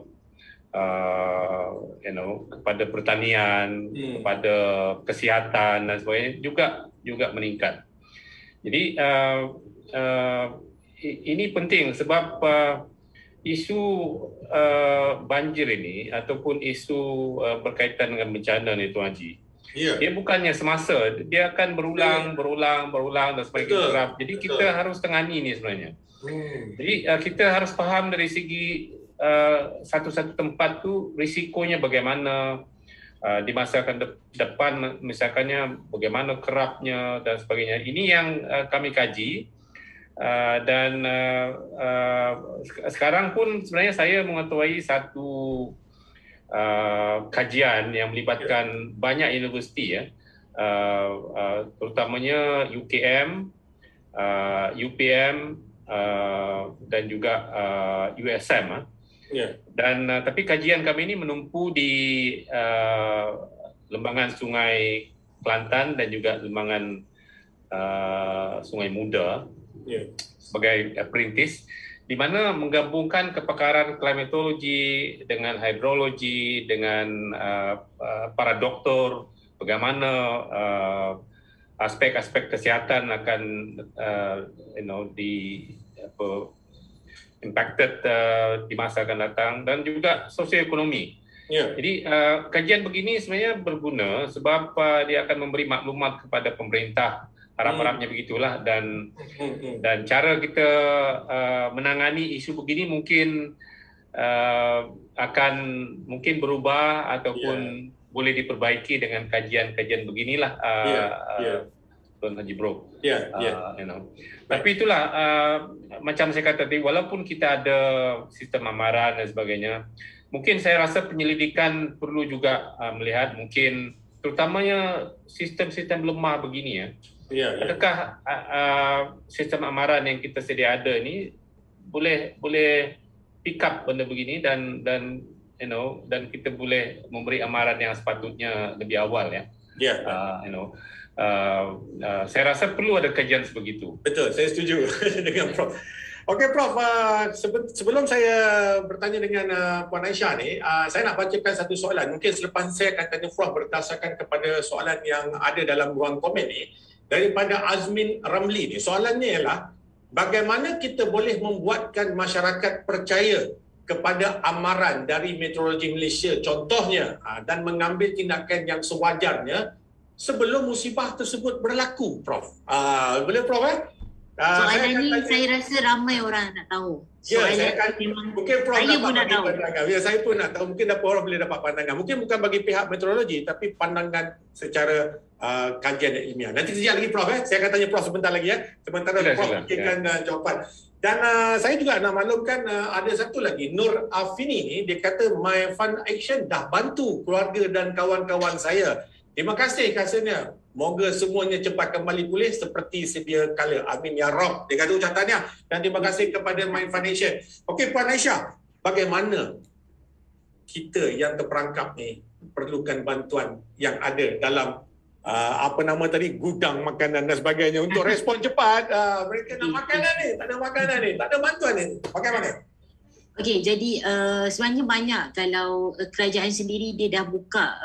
kepada pertanian, kepada kesihatan dan sebagainya juga meningkat. Jadi ini penting sebab isu banjir ini ataupun isu berkaitan dengan bencana ni Tuan Haji, dia bukannya semasa, dia akan berulang dan sebagainya. Jadi kita harus tengani ni sebenarnya. Jadi kita harus faham dari segi satu-satu tempat tu risikonya bagaimana, di masa akan depan misalkannya bagaimana kerapnya dan sebagainya. Ini yang kami kaji. Dan sekarang pun sebenarnya saya mengetuai satu kajian yang melibatkan banyak universiti terutamanya UKM, UPM dan juga USM. Dan tapi kajian kami ini menumpu di lembangan Sungai Kelantan dan juga lembangan Sungai Muda sebagai perintis, di mana menggabungkan kepakaran klimatologi dengan hidrologi dengan para doktor, bagaimana aspek-aspek kesihatan akan impacted di masa akan datang, dan juga sosioekonomi. Jadi kajian begini sebenarnya berguna sebab dia akan memberi maklumat kepada pemerintah. Harap-harapnya begitulah, dan cara kita menangani isu begini mungkin akan berubah ataupun boleh diperbaiki dengan kajian-kajian beginilah Tuan Haji Bro. Tapi itulah macam saya kata tadi, walaupun kita ada sistem amaran dan sebagainya, mungkin saya rasa penyelidikan perlu juga melihat mungkin terutamanya sistem-sistem lemah begini adakah sistem amaran yang kita sedia ada ni boleh pick up benda begini dan dan kita boleh memberi amaran yang sepatutnya lebih awal ya. Saya rasa perlu ada kajian sebegitu. Betul, saya setuju dengan Prof. Okey Prof, sebelum saya bertanya dengan Puan Aisyah ni, saya nak bacakan satu soalan. Mungkin selepas saya akan tanya Prof berdasarkan kepada soalan yang ada dalam ruang komen ni daripada Azmin Ramli ni. Soalannya ialah bagaimana kita boleh membuatkan masyarakat percaya kepada amaran dari Meteorologi Malaysia contohnya dan mengambil tindakan yang sewajarnya sebelum musibah tersebut berlaku, Prof. Boleh Prof soalan ni saya rasa ramai orang nak tahu. Saya mungkin Prof saya pun nak tahu. Saya pun nak tahu. Mungkin orang boleh dapat pandangan. Mungkin bukan bagi pihak meteorologi tapi pandangan secara kajian ilmiah. Nanti sekejap lagi Prof. Saya akan tanya Prof sebentar lagi ya. Sementara Prof fikirkan jawapan. Dan saya juga nak maklumkan ada satu lagi, Nur Afini ni, dia kata My Fund Action dah bantu keluarga dan kawan-kawan saya. Terima kasih kasanya. Moga semuanya cepat kembali pulih seperti sedia kala. Amin ya Rabb. Dia kata ucapannya. Dan terima kasih kepada My Foundation. Okey Puan Aisyah, bagaimana kita yang terperangkap ni perlukan bantuan yang ada dalam gudang makanan dan sebagainya untuk respon cepat. Mereka nak makanan ni, tak ada makanan ni, tak ada bantuan ni. Bagaimana? Okey, jadi sebenarnya banyak kalau kerajaan sendiri dia dah buka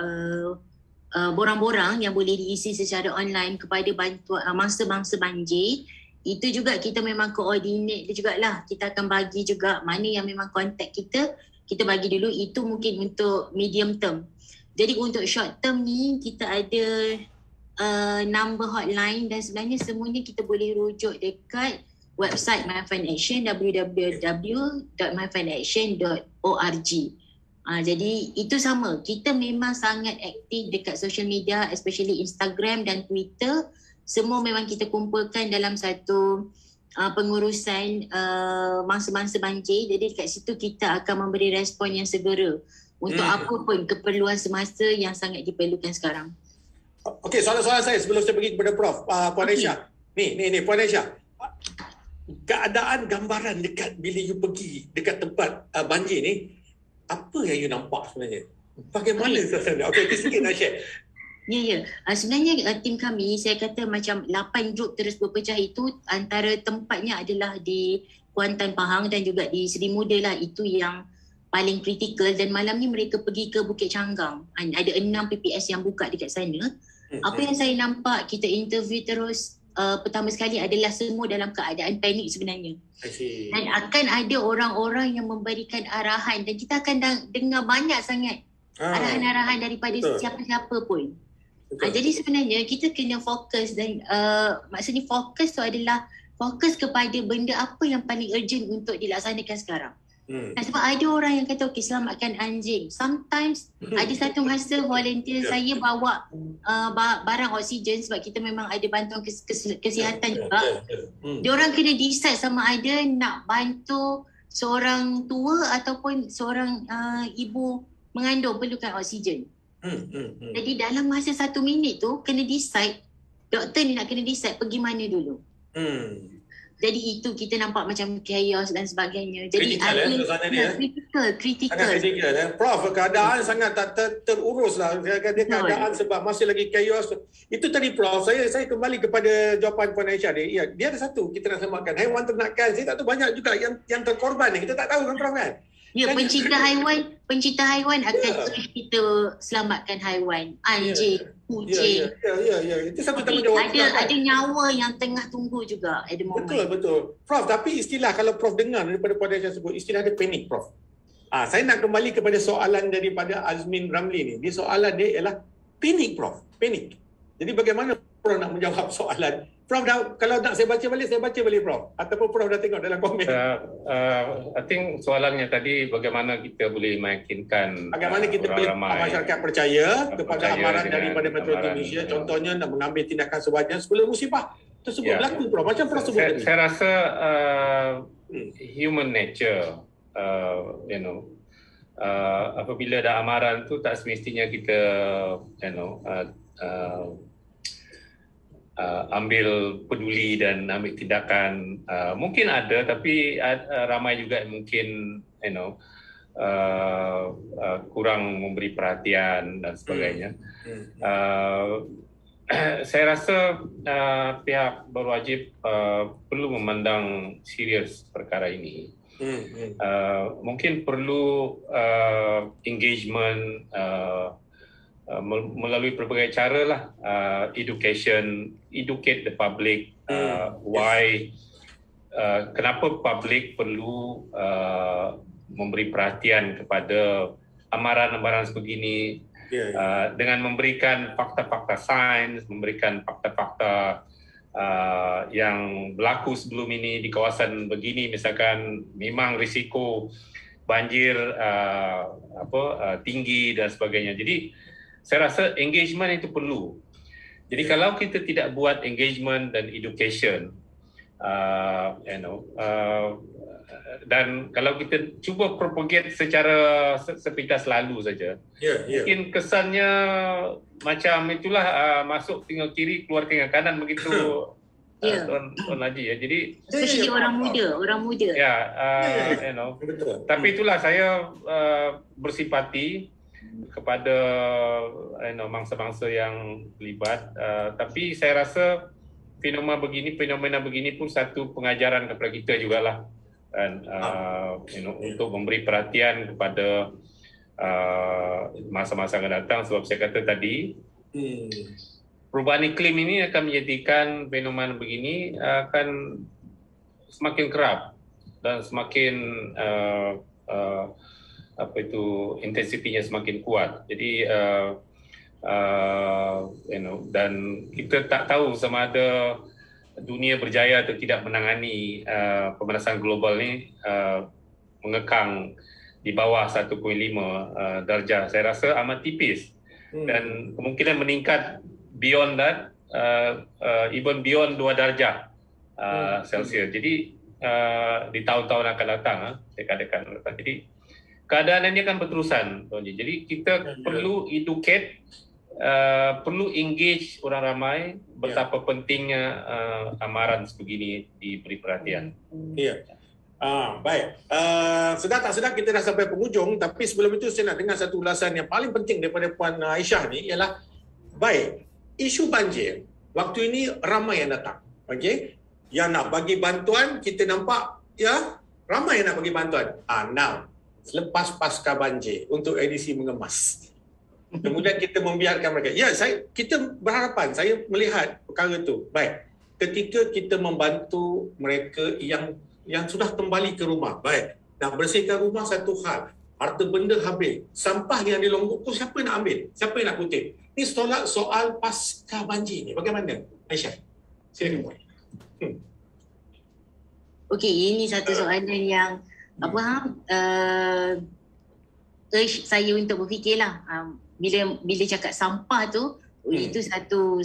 borang-borang yang boleh diisi secara online kepada bantuan mangsa-mangsa banjir. Itu juga kita memang koordinate dia jugalah. Kita akan bagi juga mana yang memang kontak kita bagi dulu. Itu mungkin untuk medium term. Jadi untuk short term ni kita ada number hotline dan sebenarnya semuanya kita boleh rujuk dekat website My Fund Action, www.myfundaction.org. Jadi itu sama, kita memang sangat aktif dekat social media, especially Instagram dan Twitter. Semua memang kita kumpulkan dalam satu pengurusan mangsa-mangsa banjir. Jadi dekat situ kita akan memberi respon yang segera untuk apa pun keperluan semasa yang sangat diperlukan sekarang. Okey, soalan-soalan saya sebelum saya pergi kepada Prof. Puan Aisyah. Ni Puan Aisyah. Keadaan gambaran dekat bila you pergi dekat tempat banjir ni, apa yang you nampak sebenarnya? Bagaimana suasana? Okey, sikit nak share. Ya. Sebenarnya tim kami, saya kata macam 8 grup terus berpecah itu, antara tempatnya adalah di Kuantan Pahang dan juga di Seri Muda lah. Itu yang paling kritikal dan malam ni mereka pergi ke Bukit Canggang. Ada 6 PPS yang buka dekat sana. Apa yang saya nampak, kita interview terus, pertama sekali adalah semua dalam keadaan panik sebenarnya. Dan akan ada orang-orang yang memberikan arahan dan kita akan dengar banyak sangat arahan-arahan daripada siapa-siapa pun. Jadi sebenarnya kita kena fokus dan maksudnya fokus tu adalah fokus kepada benda apa yang paling urgent untuk dilaksanakan sekarang. Sebab ada orang yang kata okey selamatkan anjing. Sometimes ada satu masa volunteer saya bawa barang oksigen sebab kita memang ada bantuan kesihatan juga. Diorang kena decide sama ada nak bantu seorang tua ataupun seorang ibu mengandung perlukan oksigen. Jadi dalam masa 1 minit tu kena decide, doktor ni nak kena decide pergi mana dulu. Jadi itu kita nampak macam chaos dan sebagainya. Jadi kritikal. Prof, keadaan sangat tak terurus lah. Keadaan sebab masih lagi chaos. Itu tadi Prof, saya kembali kepada jawapan Puan Aisyah dia. Ya, dia ada satu, kita nak selamatkan haiwan ternakan. Saya tak tahu banyak juga yang terkorban ni. Kita tak tahu kan Prof kan? Ya, pencinta haiwan akan terus kita selamatkan haiwan. Anjing, kucing. Ya. Itu satu tanggungjawab. Ada nyawa yang tengah tunggu juga at the moment. Betul. Prof, tapi istilah kalau Prof dengar daripada Puan Aisyah sebut, istilah dia panik Prof. Saya nak kembali kepada soalan daripada Azmin Ramli ni. Soalan dia ialah panik Prof. Panik. Jadi bagaimana Prof nak menjawab soalan? Prof kalau nak saya baca balik Prof. Ataupun Prof dah tengok dalam komen. I think soalannya tadi bagaimana kita boleh meyakinkan bagaimana kita boleh masyarakat percaya kepada amaran daripada Meteorologi Malaysia, contohnya nak mengambil tindakan sewajarnya sebelum musibah tersebut berlaku Prof. Macam Prof sebut tadi. Saya rasa human nature apabila ada amaran tu tak semestinya kita ambil peduli dan ambil tindakan. Mungkin ada, tapi ramai juga mungkin kurang memberi perhatian dan sebagainya. Saya rasa pihak berwajib perlu memandang serius perkara ini. Mungkin perlu engagement melalui pelbagai cara lah, educate the public, why, kenapa public perlu memberi perhatian kepada amaran-amaran sebegini, dengan memberikan fakta-fakta sains, memberikan fakta-fakta yang berlaku sebelum ini di kawasan begini, misalkan memang risiko banjir tinggi dan sebagainya. Jadi saya rasa engagement itu perlu. Jadi kalau kita tidak buat engagement dan education, dan kalau kita cuba propagate secara sepintas lalu saja, mungkin kesannya macam itulah, masuk tinggal kiri, keluar tinggal kanan begitu. Tuan Haji ya. Jadi especially orang muda. Tapi itulah saya bersimpati kepada mangsa-mangsa yang terlibat. Tapi saya rasa fenomena begini pun satu pengajaran kepada kita jugalah, dan untuk memberi perhatian kepada masa-masa akan datang. Sebab saya kata tadi, perubahan iklim ini akan menjadikan fenomena begini akan semakin kerap dan semakin intensitinya semakin kuat. Jadi dan kita tak tahu sama ada dunia berjaya atau tidak menangani pemanasan global ni mengekang di bawah 1.5 darjah. Saya rasa amat tipis, dan kemungkinan meningkat beyond that, even beyond 2 darjah Celsius. Jadi di tahun-tahun akan datang, dekad-dekad akan datang. Jadi keadaan ini akan berterusan. Jadi kita perlu educate, perlu engage orang ramai betapa pentingnya amaran sebegini diberi perhatian. Baik. Sedar tak sedar kita dah sampai penghujung, tapi sebelum itu saya nak dengar satu ulasan yang paling penting daripada Puan Aisyah ni, ialah baik, isu banjir waktu ini ramai yang datang. Okey, yang nak bagi bantuan kita nampak ramai yang nak bagi bantuan. Now selepas pasca banjir untuk edisi mengemas, kemudian kita membiarkan mereka. Kita berharapan, saya melihat perkara itu. Baik, ketika kita membantu mereka yang sudah kembali ke rumah, baik, nak bersihkan rumah satu hal, harta benda habis, sampah yang dilonggok tu siapa nak ambil? Siapa yang nak kutip? Ini soal pasca banjir ni, bagaimana Aisyah? Silakan. Okey, ini satu soalan yang saya untuk berfikirlah. Bila cakap sampah tu, itu satu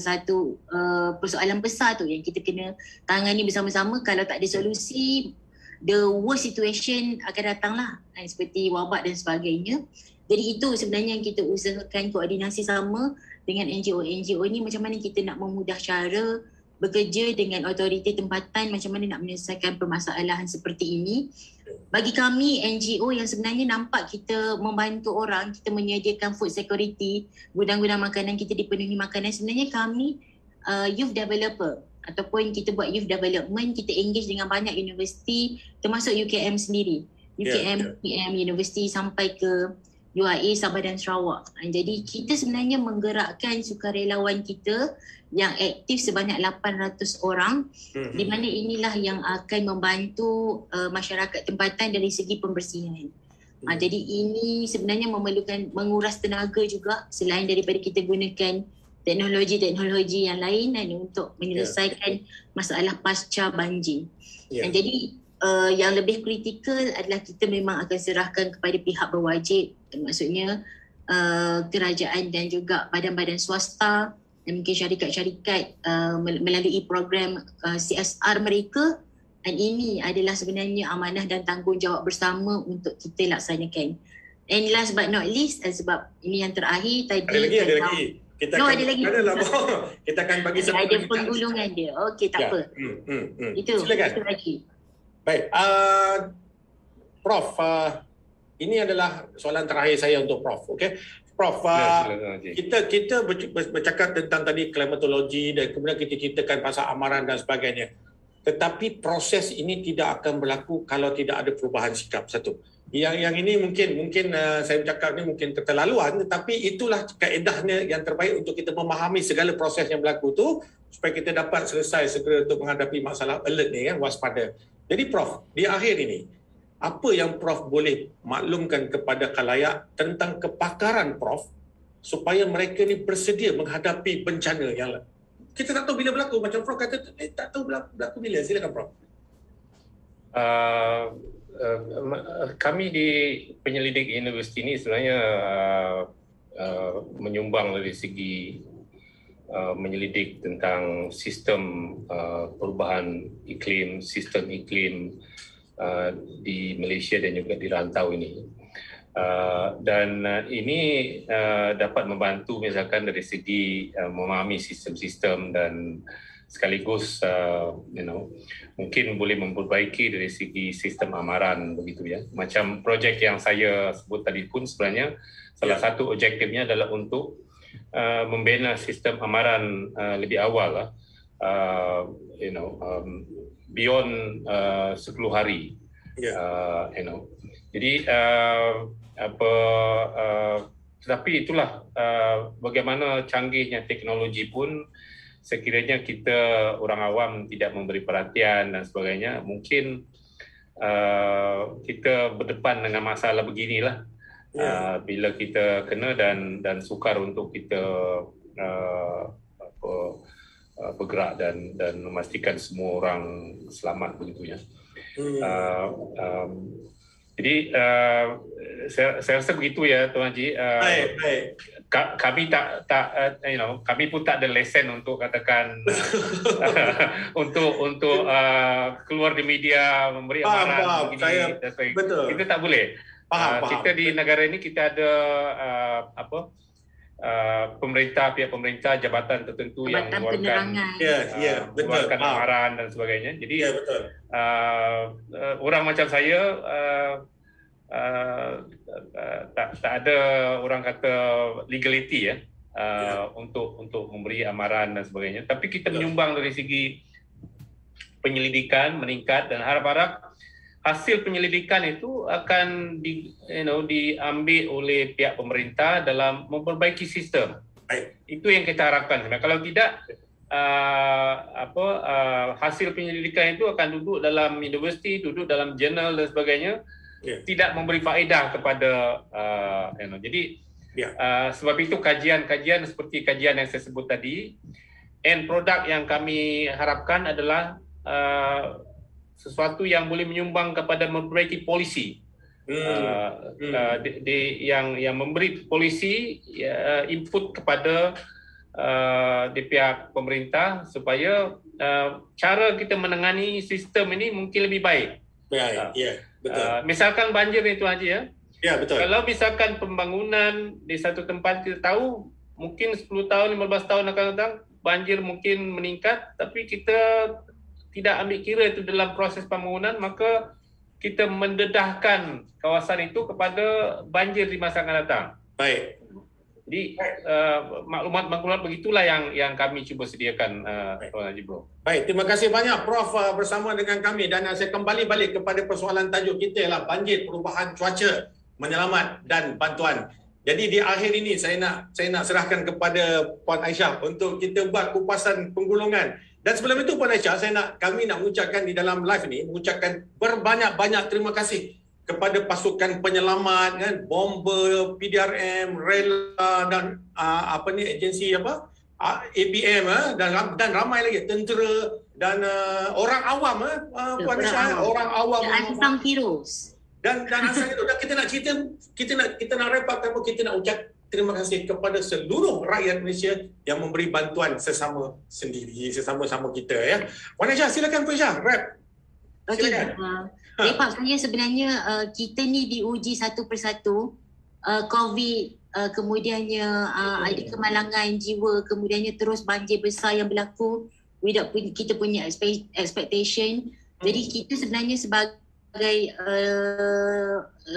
persoalan besar tu yang kita kena tangani bersama-sama. Kalau tak ada solusi, the worst situation akan datanglah, seperti wabak dan sebagainya. Jadi itu sebenarnya yang kita usahakan, koordinasi sama dengan NGO ni, macam mana kita nak memudah cara bekerja dengan autoriti tempatan, macam mana nak menyelesaikan permasalahan seperti ini. Bagi kami NGO yang sebenarnya nampak kita membantu orang, kita menyediakan food security, gudang-gudang makanan kita dipenuhi makanan, sebenarnya kami youth developer ataupun kita buat youth development, kita engage dengan banyak universiti termasuk UKM sendiri. UKM University sampai ke UIA Sabah dan Sarawak. Jadi kita sebenarnya menggerakkan sukarelawan kita yang aktif sebanyak 800 orang, di mana inilah yang akan membantu masyarakat tempatan dari segi pembersihan. Jadi ini sebenarnya menguras tenaga juga, selain daripada kita gunakan teknologi yang lain untuk menyelesaikan masalah pasca banjir. Jadi yang lebih kritikal adalah kita memang akan serahkan kepada pihak berwajib, maksudnya kerajaan dan juga badan-badan swasta dan mungkin syarikat-syarikat melalui program CSR mereka, dan ini adalah sebenarnya amanah dan tanggungjawab bersama untuk kita laksanakan. And last but not least, sebab ini yang terakhir tadi, ada lagi. Kita akan bagi ada penggulungan dia. Okey, tak apa. Itu silakan. Itu lagi. Baik, Prof, ini adalah soalan terakhir saya untuk Prof. Okey, Prof, kita bercakap tentang tadi klimatologi dan kemudian kita ceritakan pasal amaran dan sebagainya. Tetapi proses ini tidak akan berlaku kalau tidak ada perubahan sikap. Satu. Yang ini mungkin saya bercakap ni mungkin keterlaluan, tetapi itulah kaedahnya yang terbaik untuk kita memahami segala proses yang berlaku tu supaya kita dapat selesai segera untuk menghadapi masalah alert ni kan, waspada. Jadi Prof, di akhir ini apa yang Prof boleh maklumkan kepada khalayak tentang kepakaran Prof supaya mereka ni bersedia menghadapi bencana yang kita tak tahu bila berlaku, macam Prof kata tak tahu berlaku bila. Silakan Prof. Kami di penyelidik universiti ini sebenarnya menyumbang dari segi menyelidik tentang sistem perubahan iklim, sistem iklim di Malaysia dan juga di rantau ini. Dan ini dapat membantu misalkan dari segi memahami sistem-sistem dan sekaligus mungkin boleh memperbaiki dari segi sistem amaran begitu ya. Macam projek yang saya sebut tadi pun sebenarnya salah satu objektifnya adalah untuk membina sistem amaran lebih awal beyond 10 hari. Jadi tetapi itulah bagaimana canggihnya teknologi pun sekiranya kita orang awam tidak memberi perhatian dan sebagainya, mungkin kita berdepan dengan masalah beginilah bila kita kena dan sukar untuk kita bergerak dan memastikan semua orang selamat begitu ya. Jadi saya rasa begitu ya Tuan Haji. Baik. Kami kami pun tak ada lesen untuk katakan untuk keluar di media memberi amaran begini. Betul. Kita tak boleh. Kita di negara ini kita ada pihak pemerintah, jabatan tertentu yang mengeluarkan amaran dan sebagainya. Jadi orang macam saya tak ada orang kata legality untuk memberi amaran dan sebagainya. Tapi kita menyumbang dari segi penyelidikan meningkat dan harap-harap hasil penyelidikan itu akan diambil oleh pihak pemerintah dalam memperbaiki sistem. Itu yang kita harapkan. Kalau tidak, hasil penyelidikan itu akan duduk dalam universiti, duduk dalam jurnal dan sebagainya, tidak memberi faedah kepada Jadi sebab itu kajian seperti kajian yang saya sebut tadi, end product yang kami harapkan adalah sesuatu yang boleh menyumbang kepada memperbaiki polisi, yang memberi polisi input kepada di pihak pemerintah supaya cara kita menangani sistem ini mungkin lebih baik. Betul. Misalkan banjir ni Tuan Haji ya. Ya, betul. Kalau misalkan pembangunan di satu tempat kita tahu mungkin 10 tahun, 15 tahun akan datang banjir mungkin meningkat, tapi kita tidak ambil kira itu dalam proses pembangunan, maka kita mendedahkan kawasan itu kepada banjir di masa akan datang. Baik. Jadi maklumat begitulah yang kami cuba sediakan, Tuan Haji Bro. Baik, terima kasih banyak Prof bersama dengan kami, dan saya kembali balik kepada persoalan tajuk kita ialah banjir, perubahan cuaca, menyelamat dan bantuan. Jadi di akhir ini saya nak serahkan kepada Puan Aisyah untuk kita buat kupasan penggulungan. Dan sebelum itu Puan Aisyah, kami nak mengucapkan di dalam live ini, mengucapkan berbanyak-banyak terima kasih kepada pasukan penyelamat, kan, bomber, PDRM, Rela dan agensi APM dan ramai lagi tentera dan orang awam Puan Aisyah, orang awam Ansang Firoz. Dan Ansang itu, dan kita nak wrap up, kita nak ucap terima kasih kepada seluruh rakyat Malaysia yang memberi bantuan sesama kita ya. Puan Aisyah, silakan Puan Aisyah, wrap. Okey. Pak, saya sebenarnya kita ni diuji satu persatu, COVID, kemudiannya ada kemalangan jiwa, kemudiannya terus banjir besar yang berlaku without kita punya expectation. Jadi kita sebenarnya sebagai sebagai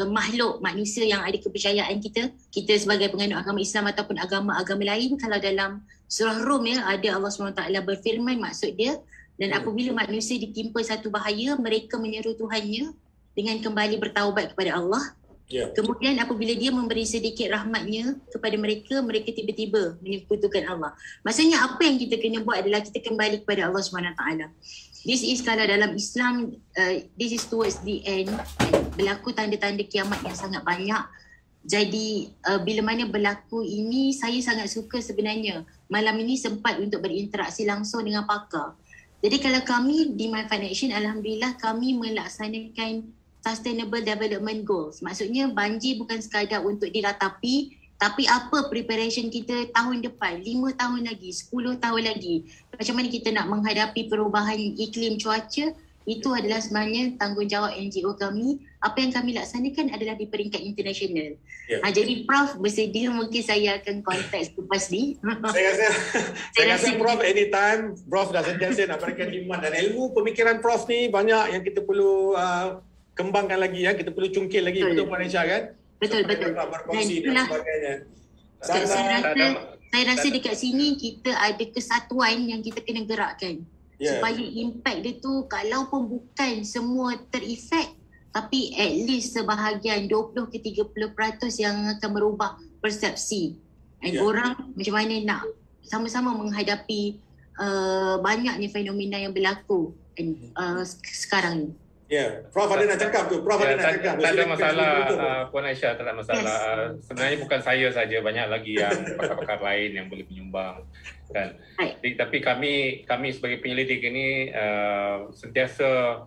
makhluk manusia yang ada kepercayaan kita sebagai penganut agama Islam ataupun agama-agama lain, kalau dalam surah Rum ada Allah SWT berfirman, maksud dia, dan apabila manusia ditimpa satu bahaya, mereka menyeru Tuhannya dengan kembali bertaubat kepada Allah. Kemudian apabila dia memberi sedikit rahmatnya kepada mereka, mereka tiba-tiba menyekutukan Allah. Maksudnya apa yang kita kena buat adalah kita kembali kepada Allah SWT. This is kalau dalam Islam, this is towards the end, berlaku tanda-tanda kiamat yang sangat banyak. Jadi bila mana berlaku ini, saya sangat suka sebenarnya malam ini sempat untuk berinteraksi langsung dengan pakar. Jadi kalau kami di My Foundation, alhamdulillah kami melaksanakan Sustainable Development Goals. Maksudnya banjir bukan sekadar untuk diratapi, tapi apa preparation kita tahun depan, 5 tahun lagi, 10 tahun lagi. Macam mana kita nak menghadapi perubahan iklim cuaca, itu adalah sebenarnya tanggungjawab NGO kami. Apa yang kami laksanakan adalah di peringkat international. Jadi Prof bersedia, mungkin saya akan kontak selepas ni. Saya rasa Prof anytime, Prof dah sentiasa nak berikan khidmat, dan ilmu pemikiran Prof ni banyak yang kita perlu kembangkan lagi, kita perlu cungkil lagi, betul Puan Aisyah kan? Betul. Berkongsi dan sebagainya. Saya rasa dekat sini kita ada kesatuan yang kita kena gerakkan. Supaya impact dia tu, kalau pun bukan semua terefek, tapi at least sebahagian 20 ke 30% yang akan merubah persepsi. Orang macam mana nak sama-sama menghadapi banyaknya fenomena yang berlaku sekarang ni. Prof ada nak cakap tu. Tak ada masalah, Puan Aisyah, tak ada masalah. Sebenarnya bukan saya saja, banyak lagi yang pakar-pakar lain yang boleh menyumbang kan. Tapi kami sebagai penyelidik ini sentiasa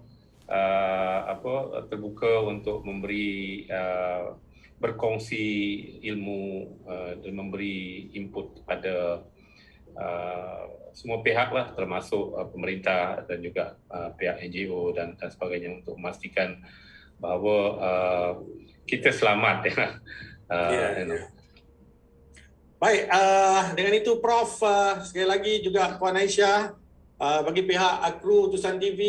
terbuka untuk memberi berkongsi ilmu dan memberi input kepada semua pihak lah, termasuk pemerintah dan juga pihak NGO dan sebagainya, untuk memastikan bahawa kita selamat. Baik, dengan itu Prof, sekali lagi juga Puan Aisyah, bagi pihak kru Utusan TV,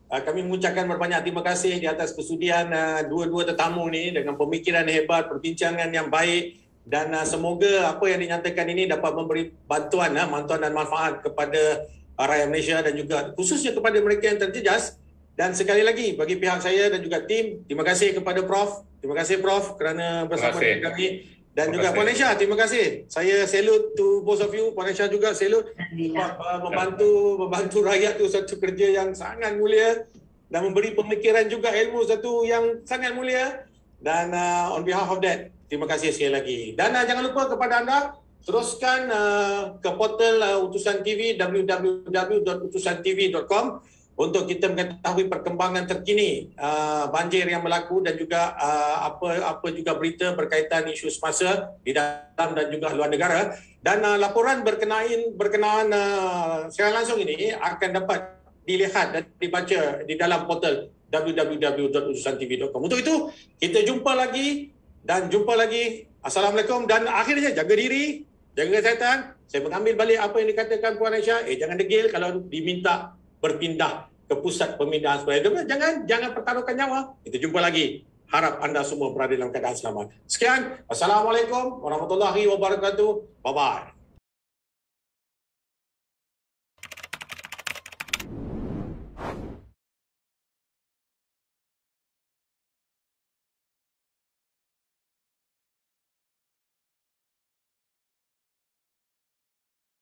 kami mengucapkan berbanyak terima kasih di atas kesudian dua-dua tetamu ni dengan pemikiran hebat, perbincangan yang baik. Dan semoga apa yang dinyatakan ini dapat memberi bantuan dan manfaat kepada rakyat Malaysia dan juga khususnya kepada mereka yang terjejas. Dan sekali lagi bagi pihak saya dan juga tim, terima kasih kepada Prof. Terima kasih Prof kerana bersama dengan kami. Dan juga Puan Aisyah, terima kasih. Saya salute to both of you. Puan Aisyah juga salute. Membantu rakyat tu satu kerja yang sangat mulia dan memberi pemikiran juga ilmu satu yang sangat mulia. Dan on behalf of that, terima kasih sekali lagi. Dan jangan lupa kepada anda, teruskan ke portal Utusan TV, www.utusantv.com, untuk kita mengetahui perkembangan terkini banjir yang berlaku dan juga apa juga berita berkaitan isu semasa di dalam dan juga luar negara. Dan laporan berkenaan secara langsung ini akan dapat dilihat dan dibaca di dalam portal www.utusantv.com. Untuk itu, kita jumpa lagi. Assalamualaikum, dan akhirnya jaga diri, jaga kesihatan. Saya mengambil balik apa yang dikatakan Puan Aisyah, jangan degil kalau diminta berpindah ke pusat pemindahan sebagainya. Jangan pertaruhkan nyawa. Kita jumpa lagi. Harap anda semua berada dalam keadaan selamat. Sekian. Assalamualaikum warahmatullahi wabarakatuh. Bye-bye.